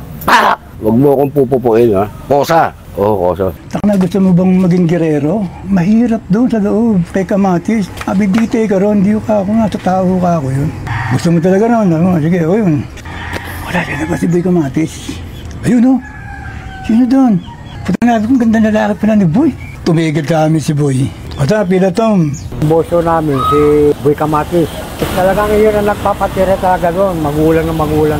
Huwag mo akong pupupuin ha. Kosa. Oo, Kosa. Na gusto mo bang maging gerero? Mahirap doon sa loob. Kay Kamatis. Abibite ka ron. Hindi ka ako nga. Sa tao ka ako yun. Gusto mo talaga ron. Sige, o yun. Wala siya na ba si Boy Kamatis? Ayun o. Sino doon? Puta na kung ganda na lalaki pa na ni Boy. Tumigil sa amin si Boy. Ata, pila Tom. Boso namin, si Boy Kamatis. Talagang yun ang nagpapatira talaga doon. Magulang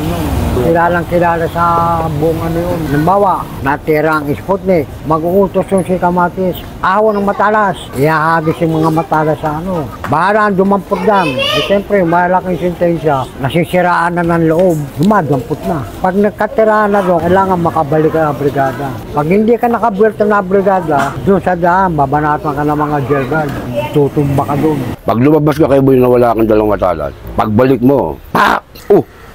nun. Kilalang kilala sa buong yun. Halimbawa, natira ang Sputnik. Mag-uutos yung si Kamatis. Ahaw ng matalas. Iahagis yung mga matalas sa Bahala ang dumampot lang. Siyempre, malaking sentensya. Nasisiraan na ng loob. Dumadampot na. Pag nagkatira na doon, kailangan makabalik ka na brigada. Pag hindi ka nakabuelta na brigada, doon sa daan, babanatan ka ng mga jail guard. Tutumba ka doon. Pag lumabas ka kay Boy na wala kang dalang matalas, pagbalik mo,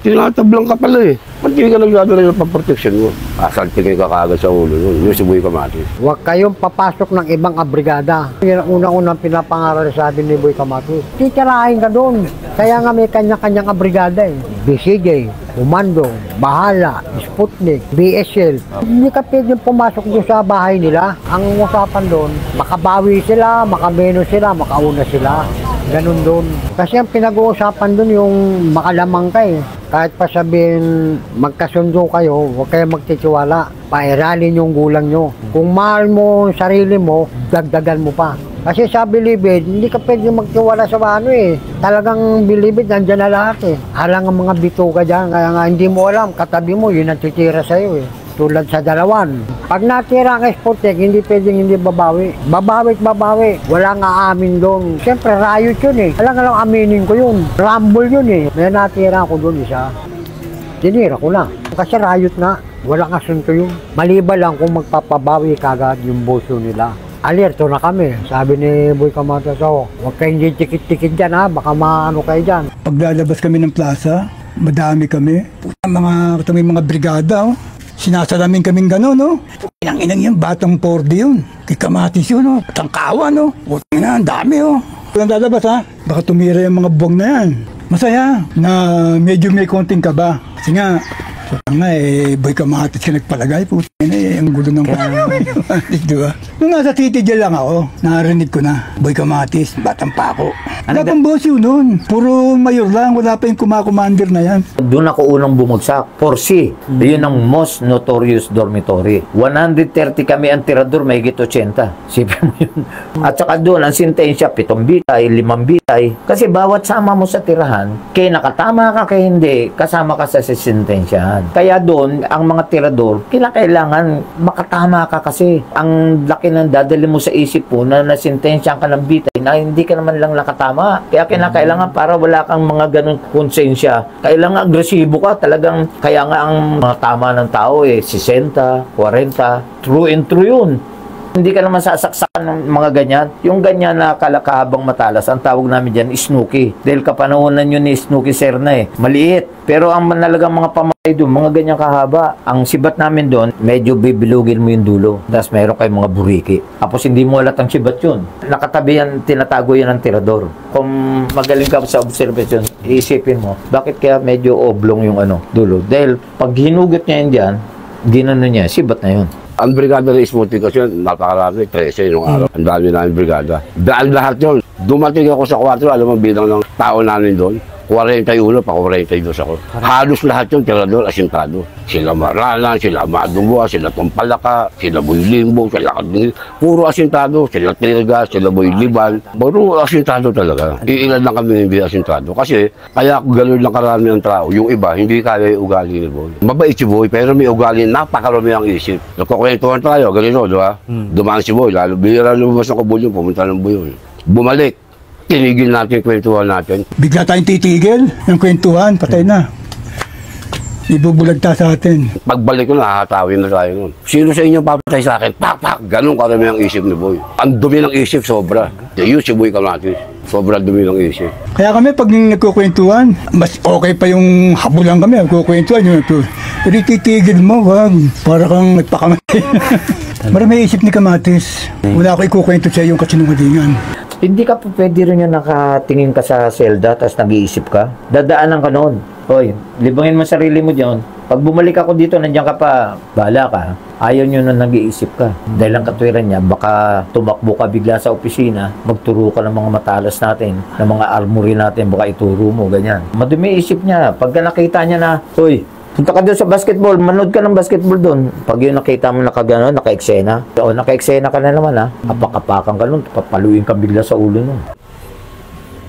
tinatablang ka pala eh. Ba't hindi ka nagdadala ng pang-protection mo? Asaltigay ka kaagad sa ulo nun. Yung si Boy Kamatis. Huwag kayong papasok ng ibang brigada. Yan ang unang-unang pinapangaral sa atin ni Boy Kamatis. Titirahin ka doon. Kaya nga may kanya-kanyang brigada eh. BCJ, Komando, Bahala, Sputnik, BSL. Hindi ka pwedeng pumasok doon sa bahay nila. Ang usapan doon, makabawi sila, makameno sila, makauna sila. Ganun doon. Kasi ang pinag-uusapan doon yung makalamang ka eh. Kahit pa sabihin magkasundo kayo, huwag kayong magtitiwala. Pairalin yung gulang nyo. Kung mahal mo sarili mo, dagdagan mo pa. Kasi sa bilibid, hindi ka pwede magtiwala sa Talagang bilibid, nandyan na lahat eh. Alang ang mga bituka dyan, kaya nga hindi mo alam, katabi mo, yun ang titira sa'yo eh. Tulad sa Dalawan. Pag natira ang Sputnik, hindi pwedeng hindi babawi. Babawi. Wala nga amin doon. Siyempre, riot yun eh. Alang aminin ko yun. Rumble yun eh. May natira ko doon isa. Tinira ko na. Kasi riot na. Walang asunto yun. Maliba lang kung magpapabawi kagad yung boso nila. Alerto na kami. Sabi ni Boy Kamatis, huwag kayong tikit-tikit dyan ha. Baka maano kayo dyan. Paglalabas kami ng plaza, madami kami. Mga brigada Sinasalamin kaming gano'n, Inang yung batang 4D yun. Kay Kamatis yun, Tangkawan, Utang na, ang dami, Walang lalabas, Baka tumira yung mga buwang na yan. Masaya na medyo may konting kaba. Kasi nga, Boy Kamatis ka nagpalagay. Ang gulo ng Kamatis, di ba? Nung nasa TTJ lang ako, narinig ko na, Boy Kamatis, Batang Pako. Wala pang boss yun nun. Puro mayor lang, wala pa yung kumakommander na yan. Doon ako unang bumagsak. 4C. Yun ang most notorious dormitory. 130 kami ang tirador, may higit 80. Sipin mo yun. At saka doon, ang sentensya, 7 bitay, 5 bitay. Kasi bawat sama mo sa tirahan, kaya nakatama ka, kaya hindi, kasama ka sa sentensyahan. Kaya doon, ang mga tirador, kailangan makatama ka kasi ang laki ng dadali mo sa isip mo na nasintensyahan ka ng bitay na hindi ka naman lang nakatama. Kaya kailangan para wala kang mga ganong konsensya. Kailangan agresibo ka talagang. Kaya nga ang mga tama ng tao 60, 40, true and true yun. Hindi ka naman sasaksakan ng mga ganyan. Yung ganyan na kalakahabang matalas, ang tawag namin dyan, Snooki. Dahil kapanahonan yun ni Snooki Serna maliit. Pero ang manalagang mga pamatay doon, mga ganyan kahaba. Ang sibat namin doon, medyo bibilugin mo yung dulo. Tapos meron kayong mga buriki. Tapos hindi mo alat ang sibat yun. Nakatabi yan, tinatago yan ng tirador. Kung magaling ka sa observation, iisipin mo, bakit kaya medyo oblong yung dulo? Dahil pag hinugot niya yun dyan, ginano niya, sibat na yun. Ang brigada ng Smoothie kasi napakarami, 13 yung araw. Ang dami namin brigada. Dahil lahat yun, dumating ako sa 4, alam mo bilang ng tao namin doon, 41 pa 42 ako. Halos lahat yung tirador asintado. Sila Maranan, sila Madumua, sila Tumpalaka, sila Boy Limbo, sila Kadingil. Puro asintado, sila Tirgas, sila Boy Liban. Puro asintado talaga. Iilan lang kami hindi asintado. Kasi kaya gano'n lang karami ang tao. Yung iba, hindi kaya yung ugali ni Boy. Mabait si Boy, pero may ugali, napakarami ang isip. Nagkukwentuhan tayo, ganito, di ba? Dumaan si Boy, lalo bihira lumabas ng kabulyo, pumunta ng Boy. Bumalik. Tinigil natin yung kwentuhan natin. Bigla tayong titigil, yung kwentuhan, patay na. Ibubulagta sa atin. Pagbalik ko na, hahatawin na tayo nun. Sino sa inyo papatay sa akin? Pak, pak! Ganun karami ang isip ni Boy. Ang dumi ng isip, sobra. Yun si Boy Kamatis. Sobra dumi ng isip. Kaya kami, pag nagkukwentuhan, mas okay pa yung habulan kami, nagkukwentuhan yung ito. Pero titigil mo, wag. Para kang nagpakamatay. Marami isip ni Kamatis. Wala ako ikukwento sa yung kasinungalingan. Hindi ka pwede rin yung nakatingin ka sa selda tapos nag-iisip ka. Dadaanan ka noon. Hoy, libangin mo sarili mo dyan. Pag bumalik ako dito, nandiyan ka pa, bahala ka. Ayaw nyo na nag-iisip ka. Dahil ang katwiran niya, baka tumakbo ka bigla sa opisina, magturo ka ng mga matalas natin, ng mga armory natin, baka ituro mo, ganyan. Madumi isip niya. Pagka nakita niya na, hoy, punta ka doon sa basketball, manood ka ng basketball doon. Pag yun nakita mo nakagano, naka-eksena. O, naka-eksena ka na naman ha. Apak-apakan ka nun, papaluin ka bigla sa ulo nun.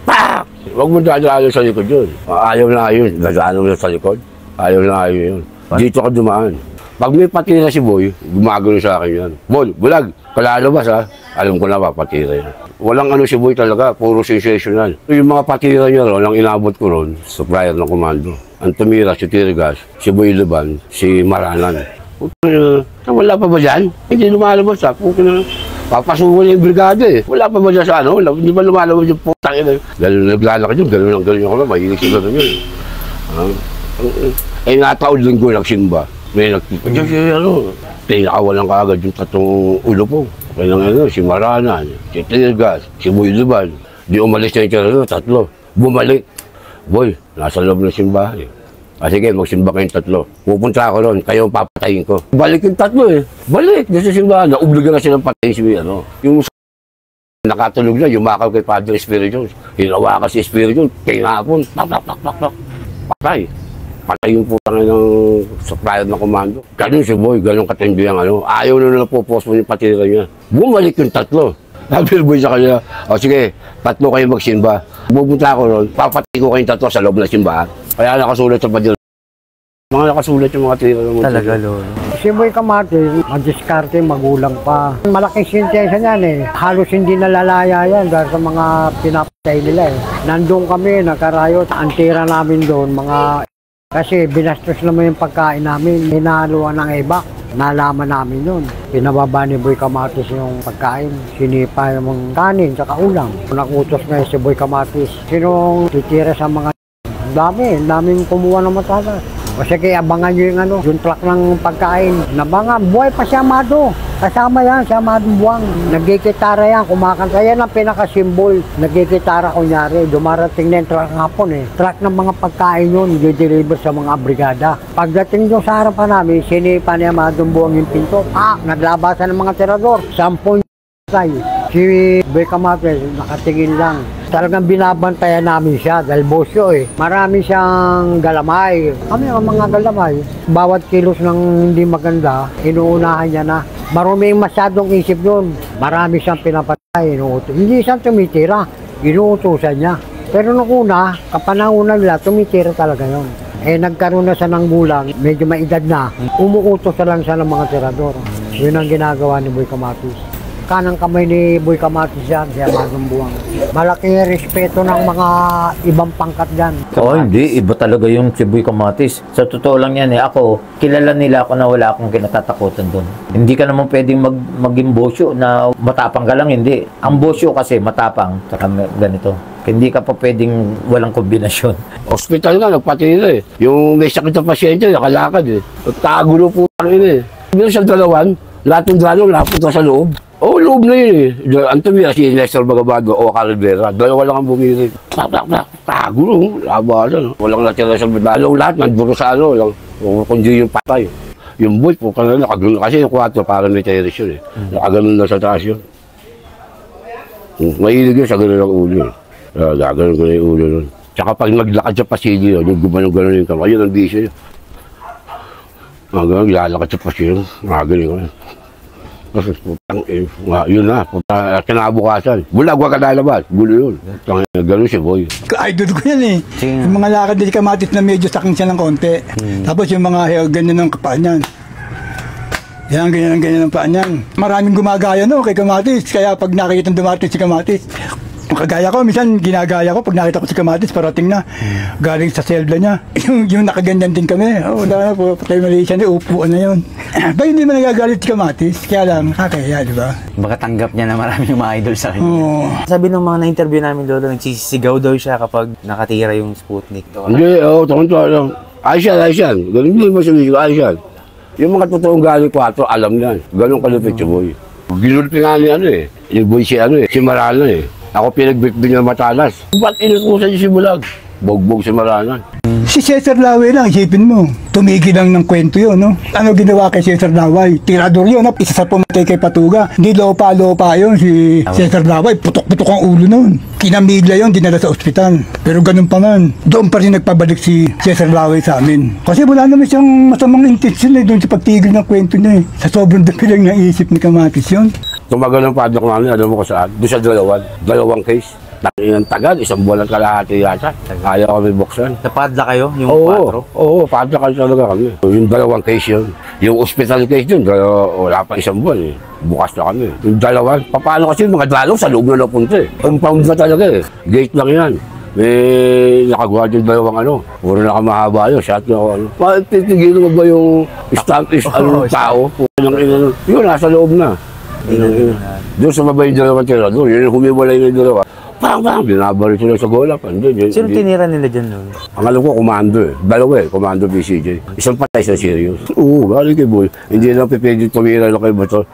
Pak! Huwag mo dadaan sa likod yun. Ayaw na yun. Dadaan mo sa likod. Ayaw na yun. Dito ka dumaan. Pag may patira si Boy, gumagano sa akin yan. Boy, bulag, kalalabas ha. Alam ko na ba, patira yan. Walang si Boy talaga, puro sensational. Yung mga patira niya ron, ang inabot ko ron, supplier ng komando. Ang tumira, si Tirgas, si Boy Liban, si Maranan. Wala pa ba dyan? Hindi lumalabas ha. Papasukan yung brigada Wala pa ba dyan sa Hindi ba lumalabas yung putang ina? Gano'n naglalakad yun, gano'n ako lang. Mahilig siya gano'n yun. Nataon din ko nagsimba. May tinakawalan ka agad yung tatlong ulo po. Kaya si Maranan, si Tirgas, si Boy Liban. Di umalis na yung tatlo. Bumalik. Boy, nasa loob ng simbahan sige, magsimba kayong tatlo. Pupunta ako ron, kayo ang papatayin ko. Balik yung tatlo Balik, doon sa simbahan. Naobliga na silang patayin si Yung nakatulog na, yumakal kay Padre Espiritu. Hinawakan si Espiritu, tinapon, pak. Patay. Patay yung putang ng supplier ng komando. Ganun si Boy, ganun katindi ang Ayaw na po-post mo yung patira niya. Bumalik yung tatlo. Sabi Boy sa kanya, sige, tatlo kayo magsimba. Pupunta ako ron, papatay ko kayong tatlo sa loob ng simbahan. Kaya nakasulat sa padil. Mga nakasulat yung mga tira ng talaga, Lolo. Si Boy Kamatis, madiskarte, magulang pa. Malaking sintensya niyan Halos hindi nalalaya yan dahil sa mga pinapatay nila Nandun kami, nagkarayot. Ang tira namin doon, kasi binastos naman yung pagkain namin. Hinahaluan ng iba. Nalaman namin yun. Pinababa ni Boy Kamatis yung pagkain. Sinipa yung kanin sa ulam. Nakutos na si Boy Kamatis. Sinong titira sa mga daming kumuha ng matalas. Kasi kaya abangan nyo yung truck ng pagkain. Nabangan, buhay pa si Amado. Kasama yan, si Amado Buwang. Nagkikitara yan, kumakanta. Yan ang pinakasimbol. Nagkikitara kunyari. Dumarating na yung truck hapon Truck ng mga pagkain yun, i-deliver sa mga brigada. Pagdating doon sa harapan namin, sinipa ni Amado Buwang yung pinto. Naglabasan ng mga tirador. 10 Si Boy Kamatis, nakatingin lang. Talagang binabantayan namin siya dahil bosyo Marami siyang galamay. Kami ang mga galamay. Bawat kilos ng hindi maganda, inuunahan niya na. Maruming masyadong isip doon. Marami siyang pinapatay, inuutos. Hindi siyang tumitira, inuutosan niya. Pero nung una, kapanahonan nila, tumitira talaga yun. Nagkaroon na siya ng gulang, medyo maedad na. Umuutos na lang siya ng mga tirador. Yun ang ginagawa ni Boy Kamatis. kanang kamay ni Boy Kamatis yan, siya Magumbuang. Malaki respeto ng mga ibang pangkat dyan. Oo, hindi. Iba talaga yung si Boy Kamatis. Sa totoo lang yan ako, kilala nila ako na wala akong kinatatakutan doon. Hindi ka naman pwedeng maging bosyo na matapang ka lang, hindi. Ang bosyo kasi matapang, saka ganito. Hindi ka pa pwedeng walang kombinasyon. Hospital nga, nagpatira eh. Yung may sakit na pasyente, nakalakad eh. Tagulo po rin eh. Bilang sa dalawan, lahat ng dalaw, napunta sa loob. Oo, loob na yun eh. Ang tumira si Nestor Bagabado o Calvera. Dalawa lang ang bumiri. Tagulo, labanan. Walang natira sa dalaw lahat, nanduro sa ano. Kundi yung patay. Yung boy po, nakagano kasi yung 4 parang may terrace yun eh. Nakagano na sa taas yun. Mahilig yun sa gano'n ng ulo eh. Gano'n ko na yung ulo nun. Tsaka pag naglakad sa pasilyo, yung gumano-gano'n yung kamay, yun ang bisyo yun. Gano'n, lalakad sa pasilyo, gano'n ko na. Kasi putang, yun na, kinabukasan. Bulag, wag ka lalabas, gulo yun. Gano'n si Boy. Idol ko yan eh. Yung mga lakad ni Kamatis na medyo saking siya ng konti. Tapos yung mga ganyan ng kapaan niyan. Yan, ganyan ang paa niyan. Maraming gumagaya no kay Kamatis. Kaya pag nakikita dumating si Kamatis, kagaya ko, minsan ginagaya ko pag nakita ko si Kamatis, parating na. Galing sa selda niya. Yung nakaganyan din kami. Wala na po, patay Malaysia na, upuan na yun. Ba hindi man nagagalit si Kamatis? Kaya lang, kakaya, di ba? Baka tanggap niya na maraming mga idol sa kanya. Sabi ng mga na-interview namin doon, nagsisigaw daw siya kapag nakatira yung Sputnik. Hindi, tungkol lang. Ayos yan. Ganun din mo sabihin ko, ayos yan. Yung mga totoong galing 4, alam na. Ganun kalupit si Boy. Ginulpi nga ni ano eh. Yung Boy si Marana eh. Ako pinagbitbit ng Matalas. Ba't inutusan niyo si Bulag? Bogbog si Marana. Si Cesar Laway lang, isipin mo. Tumigil lang ng kwento yun, no? Ano ginawa kay Cesar Laway? Tirador yun, no? Isa sa pumatay kay Patuga. Hindi lopa yun, si Cesar Laway. Putok-putok ang ulo nun. Kinamigla yun, dinala sa ospital. Pero ganun pa man, doon pa rin nagpabalik si Cesar Laway sa amin. Kasi wala naman siyang masamang intensyon eh, doon sa pagtigil ng kwento niya eh. Sa sobrang dami lang naisip ni Kamatis yun. Tumagal ng padlock namin, alam mo ko saan? Doon sa dalawang case. Ang tagal, 1 buwan at kalahati yata. Ayaw kami buksan. Sa padlock kayo? Yung 4? Oo, padlock talaga kami. Yung 2 case yun. Yung hospital case yun, wala pa 1 buwan eh. Bukas na kami. Yung 2, paano kasi mga dalaw sa loob na napunta eh. Ang pound na talaga eh. Gate lang yan. May nakagawa yung 2 puro nakamahaba yun. Shot na ako Titigil mo ba yung tao? Yun, nasa loob na. Doon sa baba yung 2 tirador. Yun yung humiwalay yung 2. Parang binabaril sila sa golap. Sino tinira nila dyan nun? Ang alam ko, komando eh. 2 komando BCJ. Isang patay sa serious. Oo, galing kay Boy. Hindi lang pipedyo tumira na kay Bato.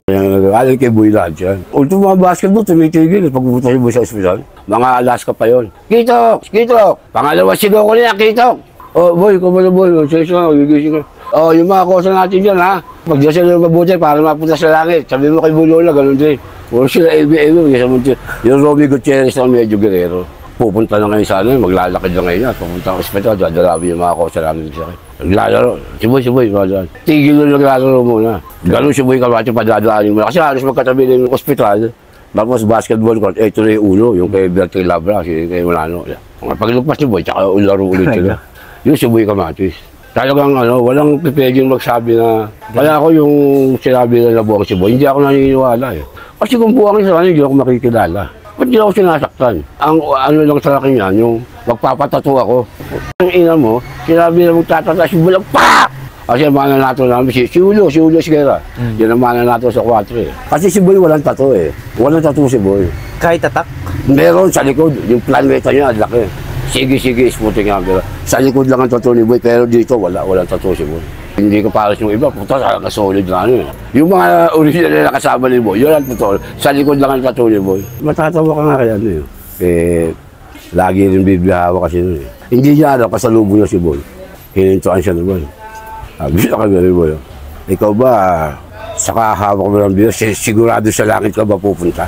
Galing kay Boy lahat yan. Ultimo mga basketball, tumitigil. Pagpupunta si Boy sa ospital, mga Alaska pa yun. Kitok! Pangalawa sigaw ko niya, Kitok! Boy, kumala Boy. Gigising ko. Yung mga kosa natin dyan ha. Pagdasal ng mabuti para mapunta sa langit. Sabi mo kay Bulola, ganun din. Puro sila yung Romy Gutierrez na medyo guerrero. Pupunta na ngayon sa ano, maglalakad na ngayon na. Pupunta ang ospital, dadalabi yung mga kosa namin sa akin. Naglalaro. Si Boy, madaan. Tigil na naglalaro muna. Ganun si Boy Kamatis, padadaanin mo na. Kasi halos magkatabi ng ospital. Tapos basketball court, ito na yung ulo, yung kay Bertrand Labra, kay Molano. Paglugpas si Boy, tsaka laro ulit sila. Yun si Boy Kamatis. Talagang walang pipedyung magsabi na, kaya ako yung sinabi na nabuwang si Boy, hindi ako naniniwala eh. Kasi kung buwang sa kanya, hindi ako makikilala. Ba't hindi ako sinasaktan? Ang lang sa akin yan, yung magpapatato ako. Ang ina mo, sinabi na magtatata si Bulag, PAK! Kasi ang mananato namin, si Ulo Sigera. Yan ang mananato sa 4 eh. Kasi si Boy walang tato eh. Walang tato si Boy. Kahit tatak? Meron sa likod, yung planeta niya, laki. Sige, Sputnik nga. Sa likod lang ang tattoo ni Boy, pero dito walang tattoo si Boy. Hindi ko pares yung iba, puta, solid na ano eh. Yung mga original na kasama ni Boy, yun ang totoo. Sa likod lang ang tattoo ni Boy. Matatawa ka nga kaya ano eh. Lagi rin bibihawa kasi nun eh. Hindi niya pasalubong na si Boy. Hinintuan siya naman. Gusto ka ni Boy. Ikaw ba, saka hawak mo ng biyo, sigurado sa langit ka ba pupunta?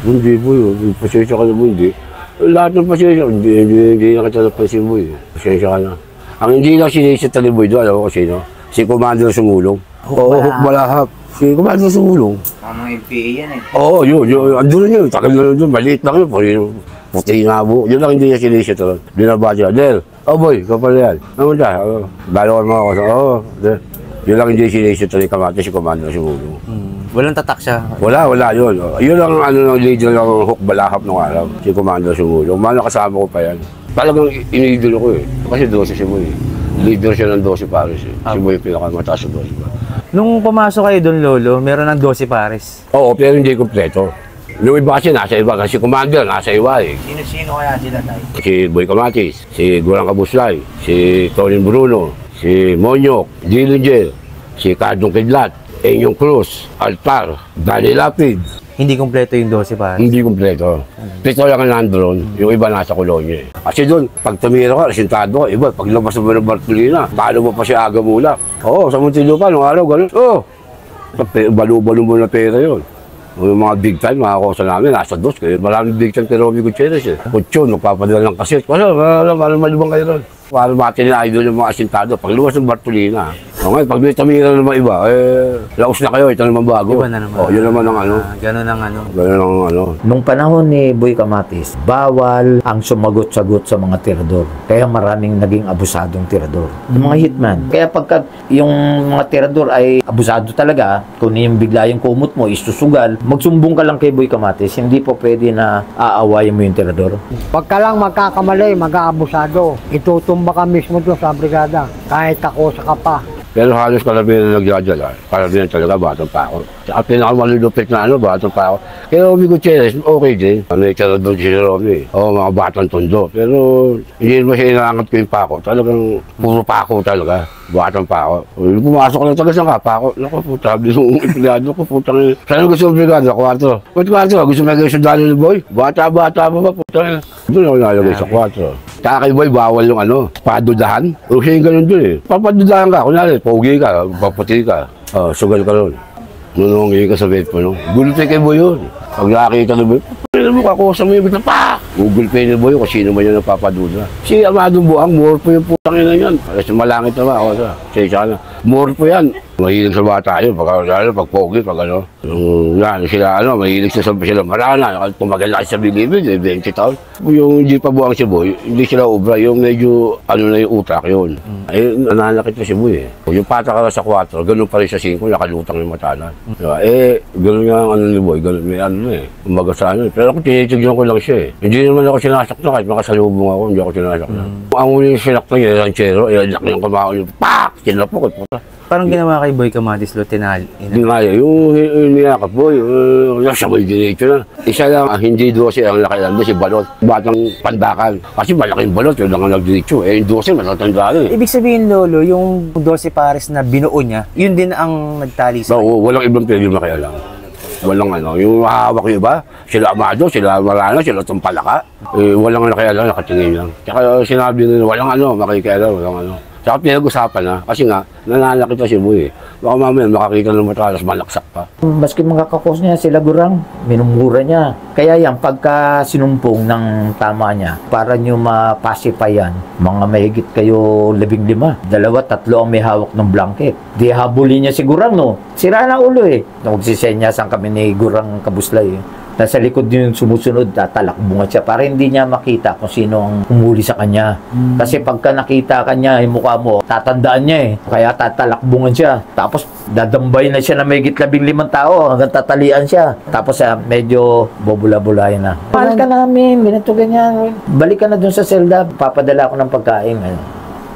Hindi Boy, pasensya ka na Boy, hindi. Lahat ng pasensya, hindi na kita napansin Boy. Pasensya ka na. Ang hindi lang sinisita ni Boy doon, alam ko sino? Si Commander Sumulong. Oo, Balahap. Si Commander Sumulong. Mga MPA yan eh. Oo, yun. Andun yun. Tagal na yun. Maliit lang yun. Puti nga po. Yun lang hindi niya sinisita doon. Binaba siya. Del, Boy, kapal yan. Ano siya? Balo ka mga kasi. Yun lang hindi sinisita ni Kamatis si Commander Sumulong. Walang tatak siya. Wala yun. Yun ang leader ng Huk Balahap nung araw. Si Commander Sumulo. Umano kasama ko pa yan. Talagang inidolo ko eh. Kasi 12 si Boy. Leader siya ng 12 pares eh. Si Boy yung pinakamataas sa 12 pares. Nung pumasok kayo doon, Lolo, meron ng 12 pares. Oo, pero hindi kompleto. Yung iba kasi nasa iba. Kasi Commander nasa iba eh. Sino kaya sila tayo? Si Boy Kamatis, si Gurang Kabuslay, si Torin Bruno, si Monyok, Dillinger, si Cardong Kidlat, Enyong Cruz, Altar, Danny Lapid. Hindi kompleto yung 12 pares? Hindi kompleto. Pito lang ang nandun, yung iba nasa kolonya. Kasi doon, pag tumira ka, resintado ka, iba, pag labas mo ng Bartolina, paano mo pa siya aga mula? Oo, sa Muntinlupa, nung araw, gano'n. Oo, balo-balo mo na pera yun. Yung mga big time, mga kosa namin, nasa dos. Kaya maraming big time kay Romy Gutierrez eh. Kutso, nagpapadala ng kaset. Wala, malubang kayo ron. Para matin-idol yung mga asintado. Pag luwas ng Bartolina. O ngayon, pag may tamira naman iba, laos na kayo, ito naman bago. Iba na naman. O, yun naman ang ano. Ganun ang ano. Ganun ang ano. Nung panahon ni Boy Kamatis, bawal ang sumagot-sagot sa mga tirador. Kaya maraming naging abusadong tirador. Yung mga hitman. Kaya pagka yung mga tirador ay abusado talaga, kung yung bigla yung kumot mo, isusugal, magsumbong ka lang kay Boy Kamatis, hindi po pwede na aawayin mo yung tirador. Pagka lang magkakamali, mag-aabusado, itutumba ka mismo doon sa brigada, kahit ako sa kapa. Pero halos karamihan na nagdadala. Karamihan talaga, batang pa ako. Saka pinakamalulupit na batang pa ako. Kaya Romy Gutierrez, okay din. Nature doon si Romy. Oo, mga batang tondo. Pero hindi naman siya inaangat ko yung pako. Talagang puro pako talaga. Batang pa ako. Pumasok lang talaga sa kapa ako. Naku, puta, yung empleyado ko, puta nga. Saan gusto yung brigada? Kwarto. Kwarto, gusto mo nagay sa dalo ni Boy? Bata-bata pa ba, puta nga. Doon ako nalagay sa kwarto. Kaya kay Boy, bawal yung padudahan. O siya yung ganun doon eh. Papadudahan ka, kunwari, pogi ka, paputi ka. Sugal ka ron. Nunungi ka sa bed mo, no? Gulpe kay Boy yun. Pag nakakita ni Boy, pwede mo kakusa mo yung bigla, pa! Gugulpe ni Boy kung sino man yung napapaduda. Si Amadong Buang, more po yung putang ina yan. Kasi malangit naman ako sa. Kasi more po yan. Mahilig sa bata yun, pag pogi, pag ano. Yan, sila, mahilig sa sila marana. Tumagal na sa bilibid, 20 taon. Yung hindi pa buwang si Boy, hindi sila obra, yung medyo, na yung utak yun. Nananakit na si Boy eh. Yung pataka sa 4, ganun pa rin sa 5, nakalutang yung mata na. Ganun nga ang ni Boy, ganun, may umaga sa Pero ako tinitigyan ko lang siya eh. Hindi naman ako sinasaktan, kahit makasalubong ako, hindi ako sinasaktan. Ang uling sinaktan yung ranchero, ilak niyang kamao yung pak! Kinapok, puta. Parang ginawa kay Boy Kamatis, Lieutenant. Ginaya, yung niyakap Boy, nasa Boy diretso na. Isa lang, hindi 12 ang nakialam doon, si Balot. Batang pandakan. Kasi malaking Balot, yun lang ang nagdiretso. Yung 12, matatanda rin. Ibig sabihin, Lolo, yung 12 pares na binuo niya, yun din ang nagtali sa... Walang ibang pwede makialam. Walang yung mahawak yung iba, sila Amado, sila Marana, sila Tumpalaka. Walang nakialam, nakatingin lang. Tsaka sinabi nila, walang makikialam, walang Tsaka pinag-usapan na, kasi nga, nananakit si Boy eh. Baka mamaya makakita ng matalas, malaksak pa. Maski mga kakos niya, sila Gurang, minumura niya. Kaya yan, pagka sinumpong ng tama niya, para nyo mapacify yan, mga mahigit kayo 15, 2, 3 ang may hawak ng blanket. Di habulin niya si Gurang, no? Sira na ulo eh. Nagsisenyasan kami ni Gurang Kabuslay eh. Nasa likod yung sumusunod, tatalakbungan siya para hindi niya makita kung sino ang humuli sa kanya. Kasi pagka nakita kanya yung mukha mo, tatandaan niya eh. Kaya tatalakbungan siya. Tapos dadambay na siya na may 15 tao hanggang tatalian siya. Tapos medyo bobula-bulay na. Mahal ka namin, ganito ganyan. Balik ka na dun sa selda, papadala ako ng pagkain.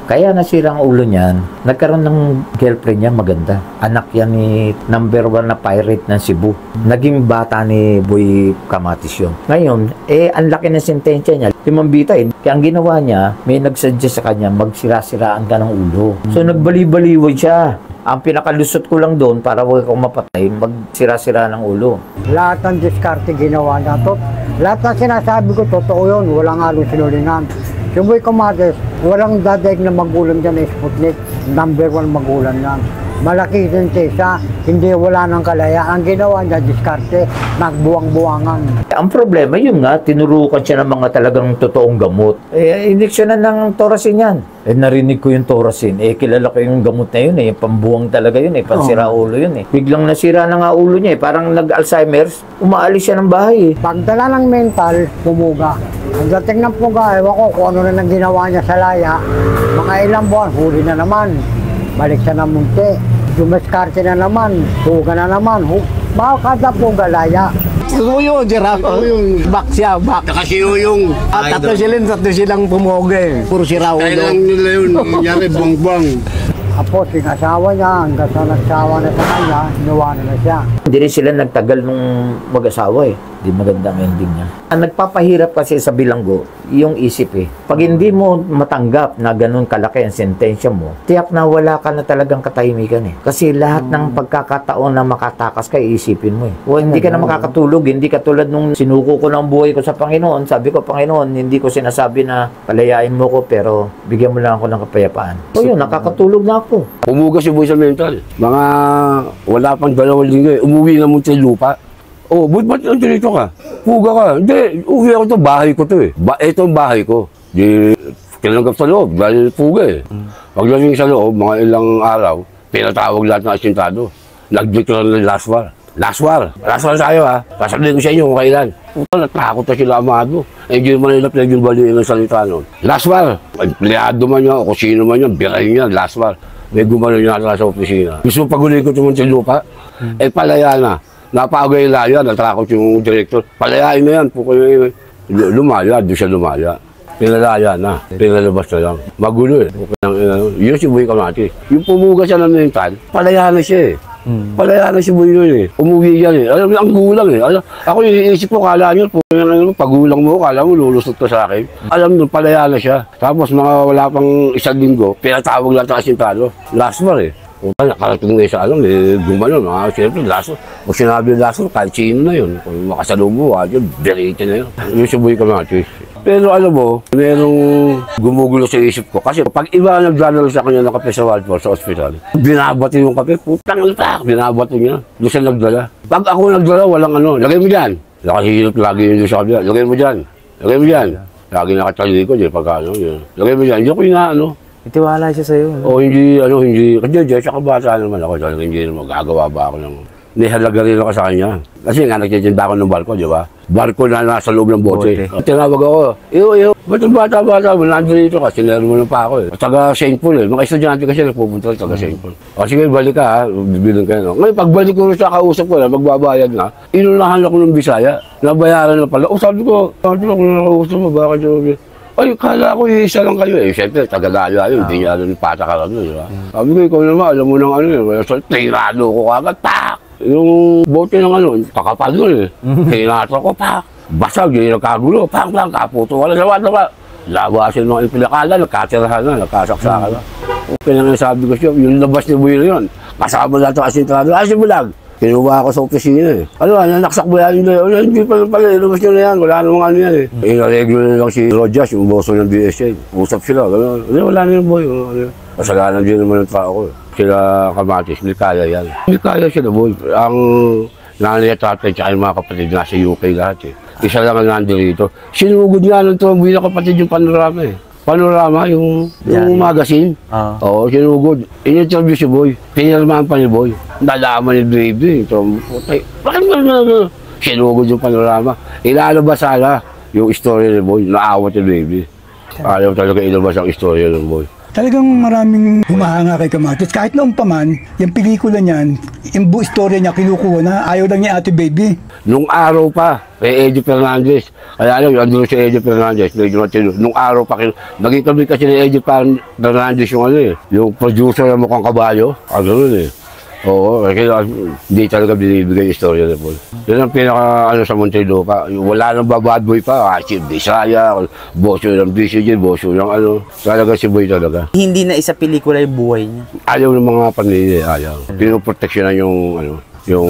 Kaya nasira ang ulo niyan, nagkaroon ng girlfriend niya maganda. Anak yan ni number 1 na pirate ng Cebu. Naging bata ni Boy Kamatis yun. Ngayon, ang laki ng sentensya niya. Limambita eh. Kaya ang ginawa niya, may nagsuggest sa kanya, magsira-siraan ka ng ulo. So nagbali-baliway siya. Ang pinakalusot ko lang doon para huwag akong mapatay, magsira-sira ng ulo. Lahat ng diskarte ginawa niya to. Lahat ng sinasabi ko, totoo yun. Walang halong sinulingan. Yung Boy Kamatis, walang dadaig na magulang dyan na Sputnik. Number 1 magulang yan. Malaki sentesa, hindi wala ng kalaya. Ang ginawa niya, diskarte, nagbuwang-buwangan. Ang problema yun nga, tinurukan siya ng mga talagang totoong gamot. Injeksyonan ng Thorasin yan. Narinig ko yung Thorasin. Kilala ko yung gamot na yun eh. Pambuwang talaga yun eh. Pansira ulo yun eh. Biglang nasira na nga ulo niya eh. Parang nag-Alzheimer's, umaalis siya ng bahay eh. Pagdala ng mental, pumuga. Ang dating ng puga, ewan ko kung ano na nang ginawa niya sa laya. Mga ilang buwan, huli na naman. Balik siya ng munti. Dumaskarte na naman, huga na naman. Baka kada po galaya. Totoo yun, si Raul. Back siya, back. Kasi yung... Tatlo silang pumoga eh. Puro si Raul. Kaya lang nila yun, nangyari buwang-buwang. Apo, asawa niya, hanggang sa nagsawa na sa kanya, inuwanan na siya. Hindi rin sila nagtagal nung mag-asawa eh. Di magandang ending niya. Ang nagpapahirap kasi sa bilanggo, yung isip eh. Pag hindi mo matanggap na ganun kalaki ang sentensya mo, tiyak na wala ka na talagang katahimikan eh. Kasi lahat ng pagkakataon na makatakas ka, iisipin mo eh. O hindi ka na makakatulog, hindi katulad nung sinuko ko ng buhay ko sa Panginoon. Sabi ko, Panginoon, hindi ko sinasabi na palayain mo ko, pero bigyan mo lang ako ng kapayapaan. O yun, nakakatulog na ako. Umugas si Boy sa mental. Mga wala pang 2 linggo eh. Umuwi na Muntinlupa. Oh, ba't dito ka? Puga ka. Hindi, uwi ako to, bahay ko to eh. Ito ang bahay ko. Di, kinanggap sa loob, dahil puga eh. Pagdating sa loob, mga ilang araw, pinatawag lahat ng asintado. Nag-declare ng last war. Last war tayo ha. Sasabihin ko sa inyo kung kailan. Puta, natakot na sila amado. Hindi naman nila pinagbaliin ng salita nun. Last war. Empleyado man yan, o kung sino man yan, birahin yan, last war. May gumano yun natin sa opisina. Gusto mo paguloy ko ito sa lupa? Eh, palaya na. Napagay laya, natakot yung direktor. Palayain na yan. Lumaya, doon siya lumaya. Pinalaya na. Pinalabas na lang. Magulo eh. Yun si Boy Camatis. Yung pumuga siya ng mental, palaya na siya eh. Palaya na si Boy yun eh. Umuwi yan eh. Alam mo, ang gulang eh. Ako iniisip ko, kala nyo, pagulang mo, kala mo, lulusot ka sa akin. Alam mo, palaya na siya. Tapos mga wala pang 1 linggo, pinatawag lang sa asintado. Last war eh. Nakarating na sa alam, gumano, siyempre, laso. Kung sinabi yung laso, kahit sino na yun. Kung makasalubo, yun, berite na yun. Yung si Boy Camatis. Pero alam mo, merong gumugulo sa isip ko. Kasi pag iba nagdadala sa kanya ng kape sa Walport, sa ospital, binabati yung kape, putang itak, binabati niya. Doon siya nagdala. Pag ako nagdala, walang ano, lagay mo dyan. Nakahihilip lagi yun sa kabila, lagay mo dyan. Lagay mo dyan. Lagi nakatali ko, pagka ano, yun. Lagay mo dyan, hindi ko inaano. Itiwala siya sa'yo. O hindi, hindi. Kasi sa kabata naman ako, hindi naman magagawa ba ako ng... Nihalaga rin ako sa kanya. Kasi nga nagtitinda ako ng barko, di ba? Barko na nasa loob ng bote. Tinawag ako, iyo, ba't ang bata-bata mo? Nandun dito ka, sinero mo na pa ako eh. Taga St. Paul eh. Mga estudyante kasi nagpupunta taga St. Paul. O sige, balik ka ha, bibilang ka na. Ngayon, pagbalik ko sa kausap ko na, magbabayad na, inunahan ako ng Bisaya. Nabayaran na pala. O sabi ko, kung nakausap mo, bakit yung... Ay, kala ko isa lang kayo eh. Siyempre, taga-daya yun. Hindi niya alam yung patakaran yun, di ba? Sabi ko, ikaw naman, alam mo ng ano eh. So, tirado ko kagad, pak! Yung bote ng ano, kakapal nun eh. Kinato ko, pak! Basag, yung nagkagulo, pak, kaputo. Wala sa wala. Labasin mga pinakala, nagkatirahan na, nagkasaksakan na. Okay na nga sabi ko siya, yung labas ni Buyo yun. Kasama lahat ang asintrado. Si Bulag! Kinuha ako sa opisina eh. Ano, nanaksak mo yan? Hindi pa pala, ilabas nyo na yan. Wala namang ano yan eh. Inareglo na lang si Rojas, yung boso ng BSA. Usap sila. Wala na yung boy. Kasalanan din naman ng tao ko eh. Sila Camatis, hindi kaya yan. Hindi kaya sila boy. Ang nanay at tatay, tsaka yung mga kapatid nasa UK lahat eh. Isa lang ang nandito. Sinugod nga ng tumbuhin na kapatid yung Panorama eh. Panorama, yung magazine. Oo, sinugod. In-interview si Boy. Pinirmahan pa ni Boy. Nalaman ni Baby. Bakit mo sinugod yung Panorama? Ilalabas sala yung story ni Boy. Naawat ni Baby. Ayaw talaga ilabas ang story ng Boy. Talagang maraming humahanga kay Camatis. Kahit noong pa man, yung pelikula niyan, yung buong story niya kinukuha na, ayaw lang niya Ate Baby. Nung araw pa, kay Eddie Fernandez. Kaya alam, andun si Eddie Fernandez. Nung araw pa, naging kami kasi ni Eddie Fernandez yung ano eh, yung producer ng Mukhang Kabayo. Gano'n eh. Oo, kaya hindi talaga binibigay yung story na Paul. Yun ang pinaka sa Muntinlupa. Wala nang bad boy pa. Si Bisaya, boso ng BCJ, boso ng ano. Talaga si Boy talaga. Hindi na isa pelikula yung buhay niya. Ayaw ng mga pamilya, ayaw. Pinoproteksyonan yung ano. Yung,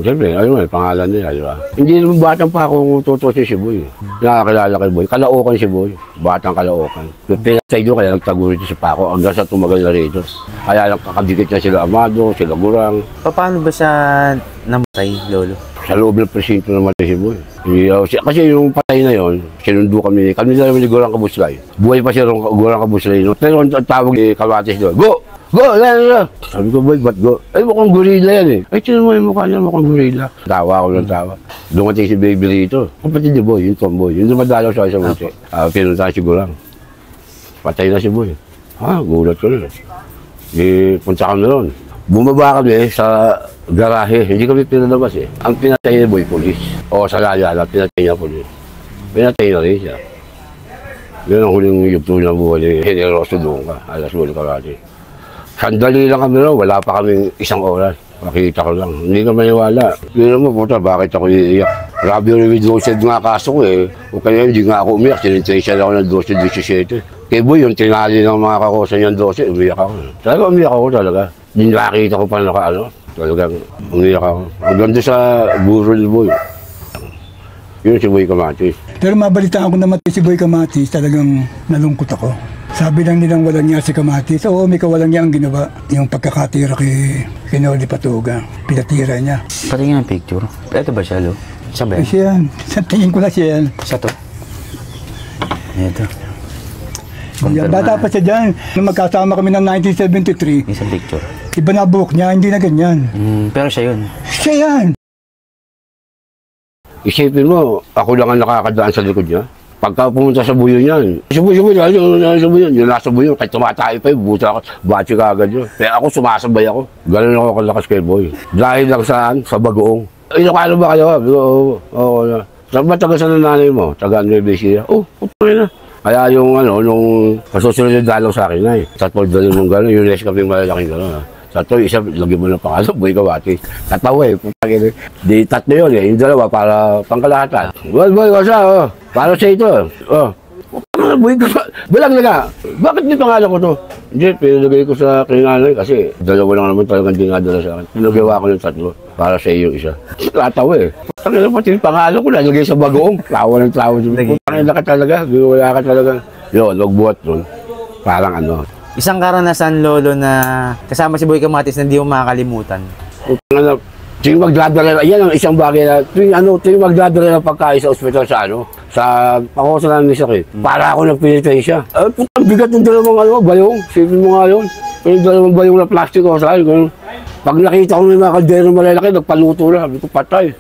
siyempre, ayun pangalan nila, di ba? Hindi naman batang pa ako tutusin si Boy. Nakakilala kay Boy. Kalaukan si Boy. Batang Kalaukan. Pinatay doon, kaya nagtago rito si Paco hanggang sa tumagal na rito. Kaya nakakadikit na sila Amado, sila Gurang. Paano ba siya namatay, Lolo? Sa loob ng presinto naman si Boy. Kasi yung patay na yon, sinundo kami na naman ni Gurang Kabuslay. Buhay pa siya Gurang Kabuslay. Pero ang tawag ni Camatis doon, go! Go! Sabi ko, Boy, ba't go? Ay, mukhang gorilla yan eh. Ay, tinan mo yung mukha niya, mukhang gorilla. Tawa ako ng tawa. Dumating si Baby rito. Kapatid ni Boy, yung tomboy. Yung dumadalaw sa isang munti. Pinunta si Gurang. Patay na si Boy. Gulat ko na. Punta ka na ron. Bumaba kami sa garahe, hindi kami pinalabas eh. Ang pinatay niya boy, polis. O sa lalala, pinatay niya polis. Pinatay na rin siya. Yun ang huling yugto ng buhay ni Generoso doon ka, alas Bull Karate. Sandali lang kami rin, wala pa kaming isang oras. Makita ko lang, hindi ka maniwala. Hindi naman puta, bakit ako iiyak? Robbery with dosed nga kaso ko eh. O kaya hindi nga ako umiyak, sinintensya ako ng 12-17. Kaya boy, yung tinali ng mga kakosa niyang 12, umiyak ako. Talaga umiyak ako talaga. Hindi nakakita ko pa talagang umiyak ako. Hanggang doon sa burol boy. Yun si Boy Kamatis. Pero mabalitaan ko naman si Boy Kamatis, talagang nalungkot ako. Sabi lang nilang walang niya si Kamatis. Oo, may kawalang niya ang ginawa. Yung pagkakatira kay Noli Patuga. Pinatira niya. Patingin ang picture. Ito ba siya, Lo? Siya ba yan? Siya yan. Sa tingin ko na siya yan. Siya to. Ito. Bata pa siya dyan. Nung magkasama kami ng 1973. Isang picture. Iba na buhok niya, hindi na ganyan. Pero siya yun. Siya yan. Isipin mo, ako lang ang nakakadaan sa likod niya. Pagka pumunta sa buyo niyan, sa buyo, yung nasa buyo, kahit tumatayo pa yun, buta ako, bachi ka agad yun. Kaya ako, sumasabay ako. Ganun ako kalakas kay Boy. Dahil lang saan? Sa Bagoong. Ilocano ba kayo? Oo. Saan ba taga sa nanay mo? Taga Nueva Ecija? Puto na. Kaya yung nung kasusunod yung dalaw sa akin na eh. Sa Pordon mong gano'n, yung les kaming malalaking gano'n. Sa to, isa, lagyan mo ng pangalan, Boy Kamatis. Tatawa eh, putangin eh. Di tatlo yun eh, yung dalawa para pangkalahatan. Boy, wasa, para sa ito. Boy Kamatis, balang na. Bakit di pangalan ko to? Hindi, pinagay ko sa kinanay kasi dalawa lang naman talagang dinadala sa akin. Pinagawa ko ng tatlo para sa iyo isa. Tatawa eh. Putangin na pati yung pangalan ko, nalagay sa Bagoong. Tawa ng tawa. Putangin na ka talaga, wala ka talaga. Yun, nagbuhat nun. Parang Isang karanasan, Lolo, na kasama si Boy Kamatis na hindi mo makakalimutan. Tuwing magdadala, yan ang isang bagay na, tuwing magdadala ng pagkain sa ospital sa pakosalan ni sakit, para ako nagpinitay siya. Putang bigat ng dalawang bayong, sipin mo nga yun. Yung dalawang bayong na plastic o saan, pag nakita ko ng mga kaldero malalaki, nagpaluto na, sabi ko patay.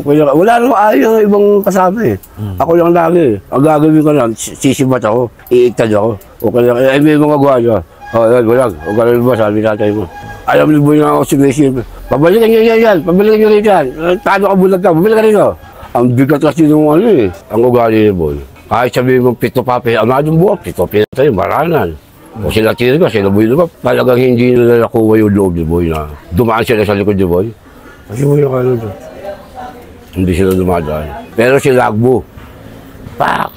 Wala nang ayaw ng ibang kasama eh. Ako lang lagi eh. Ang gagawin ko lang, sisibat ako, iiktad ako. Okay lang, may mga gwaja. Walang, o gano'n ba, sabi natay mo. Alam ni Boy na ako si Messi. Pabalikan niyo yan, pabalikan niyo rin yan. Tano ka bulag ka, pabalikan rin ko. Ang bigat kasi nung ang ugali ni Boy. Kahit sabihin mo, pito papi, amadong buwak, pito pinatay, maranan. O sila tira ka, sila Boy diba? Talagang hindi nila nakuha yung loob ni Boy na dumaan sila sa likod ni Boy. Kasi Boy na kano doon. Hindi sila dumadaan. Pero si Lagbo, pak!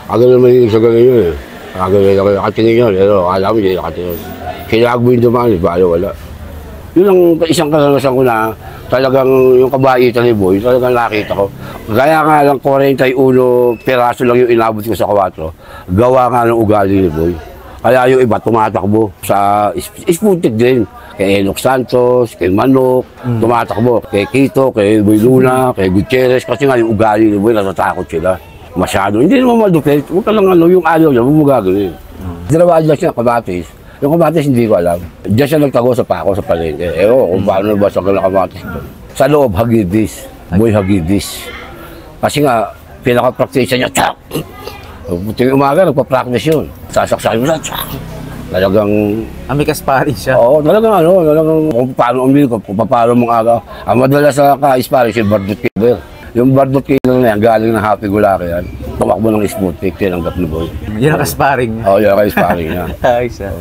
Agad na may isa ganun yun eh. Agad na nakatingin yun, pero alam mo hindi nakatingin. Si Lagbo yung dumaan, balo wala. Yun ang isang karanasan ko na talagang yung kabaitan ni Boy, talagang nakita ko. Kaya nga lang 41 peraso lang yung inabot ko sa 4. Gawa nga ng ugali ni Boy. Kaya yung iba tumatakbo sa Sputnik din. Kay Enoch Santos, kay Manok, tumatakbo. Kay Quito, kay Boy Luna, kay Gutierrez. Kasi nga yung ugali ni Boy, natatakot sila. Masyado. Hindi naman madupit. Huwag ka lang yung ayaw niya, huwag mo gagawin. Dalawa lang siya, Kamatis. Yung Kamatis hindi ko alam. Diyan siya nagtago sa pako sa palengke. Kung paano ba sa Kamatis doon. Sa loob, Hagidis. Boy Hagidis. Kasi nga, pinaka-practice niya, tsak! Buting umaga, nagpa-practice yun. Sasaksakin mo na, tsak! Talagang... Amikas pari siya. Oo, talagang talagang kung paano umili ko, kung paano mong aga. Ang madalas sa ka-ispari, si Bardot Killer. Yung Bardot Killer na yan, galing ng Happy Gulaki yan. Tumakbo ng Sputnik, tinanggap ni Boy. Yan ang ka-sparring niya. Oo, yan ang ka-sparring niya. Ayos ah.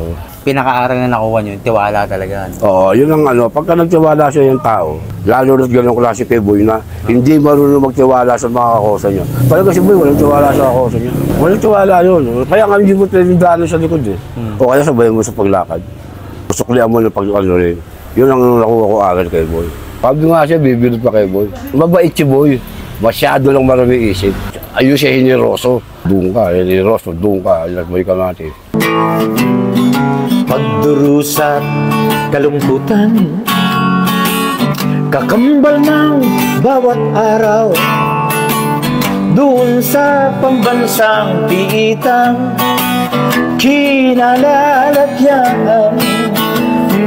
Pinaka-aral na nakuha niyo, tiwala talaga. Oo, yun ang pagka nagtiwala siya yung tao, lalo na't ganong klase kay Boy na hindi marunong magtiwala sa mga kakosa niya. Talaga si Boy, walang tiwala sa kakosa niya. Walang tiwala yun. Kaya nga hindi mo tinindaanan sa likod eh. O kaya sabayan mo sa paglakad. Suklian mo ng pag-ano rin. Yun ang nakuha ko aral kay Boy. Pag nga siya, bibirot pa kay Boy. Mabait si Boy. Masyado lang marami isip. Ayun siya hiniroso. Doon ka, hiniroso, doon ka. Boy Kamatis. Pagdurusa't kalungkutan, kakambal ng bawat araw. Doon sa pambansang piitang kinalalagyan,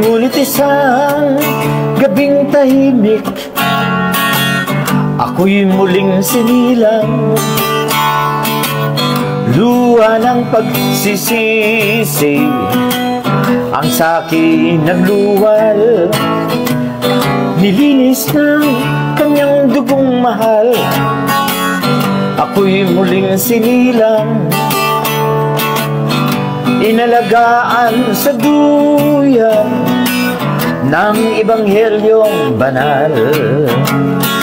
ngunit isang gabing tahimik, ako'y muling sinilang. Luha ng pagsisisi, ang sa'kin nagluwal, nilinis ng kanyang dugong mahal. Ako'y muling sinilang, inalagaan sa duyan ng Ebanghelyong banal.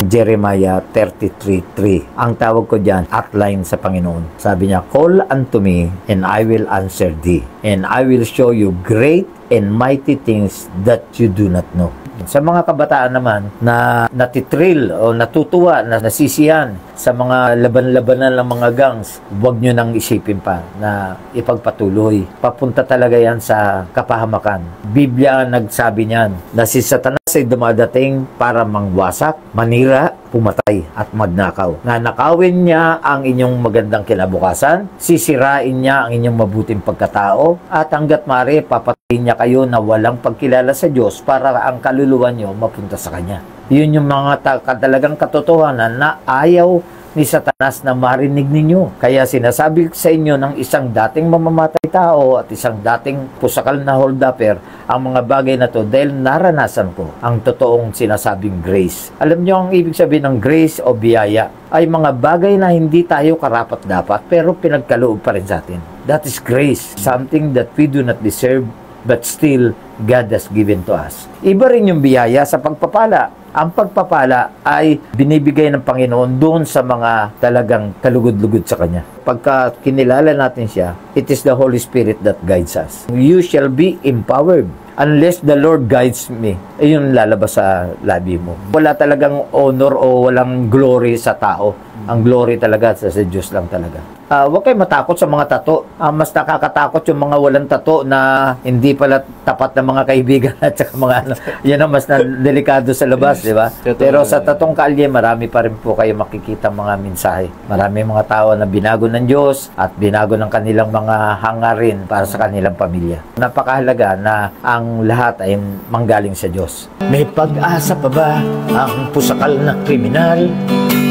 Jeremiah 33:3. Ang tawag ko dyan, outline sa Panginoon. Sabi niya, call unto me and I will answer thee, and I will show you great and mighty things that you do not know. Sa mga kabataan naman na natitrill o natutuwa, na nasisiyan sa mga laban-labanan ng mga gangs, huwag nyo nang isipin pa na ipagpatuloy. Papunta talaga yan sa kapahamakan. Biblia nagsabi niyan na si Satanas ay dumadating para mangwasak, manira, pumatay at magnakaw. Nanakawin niya ang inyong magandang kinabukasan, sisirain niya ang inyong mabuting pagkatao, at hanggat maaari papatayin niya kayo na walang pagkilala sa Diyos para ang kaluluwa niyo mapunta sa Kanya. Yun yung mga talagang katotohanan na ayaw ni Satanas na marinig ninyo. Kaya sinasabi sa inyo ng isang dating mamamatay tao at isang dating pusakal na hold-upper ang mga bagay na to dahil naranasan ko ang totoong sinasabing grace. Alam nyo ang ibig sabihin ng grace o biyaya ay mga bagay na hindi tayo karapat-dapat pero pinagkaloob pa rin sa atin. That is grace. Something that we do not deserve but still God has given to us. Iba rin yung biyaya sa pagpapala. Ang pagpapala ay binibigay ng Panginoon doon sa mga talagang kalugod-lugod sa Kanya. Pagka kinilala natin siya, it is the Holy Spirit that guides us. You shall be empowered. Unless the Lord guides me, yun lalabas sa labi mo. Wala talagang honor o walang glory sa tao. Ang glory talaga sa Diyos lang talaga. Huwag kayo matakot sa mga tato. Mas nakakatakot yung mga walang tato na hindi pala tapat na mga kaibigan at saka mga ano. Yan ang mas delikado sa labas, di ba? Pero sa tatong kalye, marami pa rin po kayo makikita mga mensahe. Marami mga tao na binago ng Diyos at binago ng kanilang mga hangarin para sa kanilang pamilya. Napakahalaga na ang lahat ay manggaling sa Diyos. May pag-asa pa ba ang pusakal na kriminal?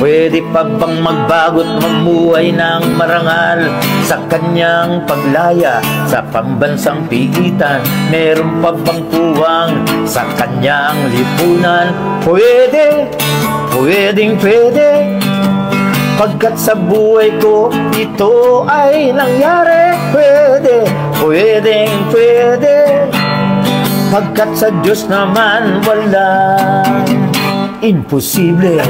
Pwede pa bang magbago't magbuhay ng marangal sa kanyang paglaya sa pambansang pigitan? Meron pa bang puwang sa kanyang lipunan? Pwede, pwedeng pwede, pagkat sa buhay ko ito ay nangyari. Pwede, pwedeng pwede, pagkat sa Diyos naman walang imposible.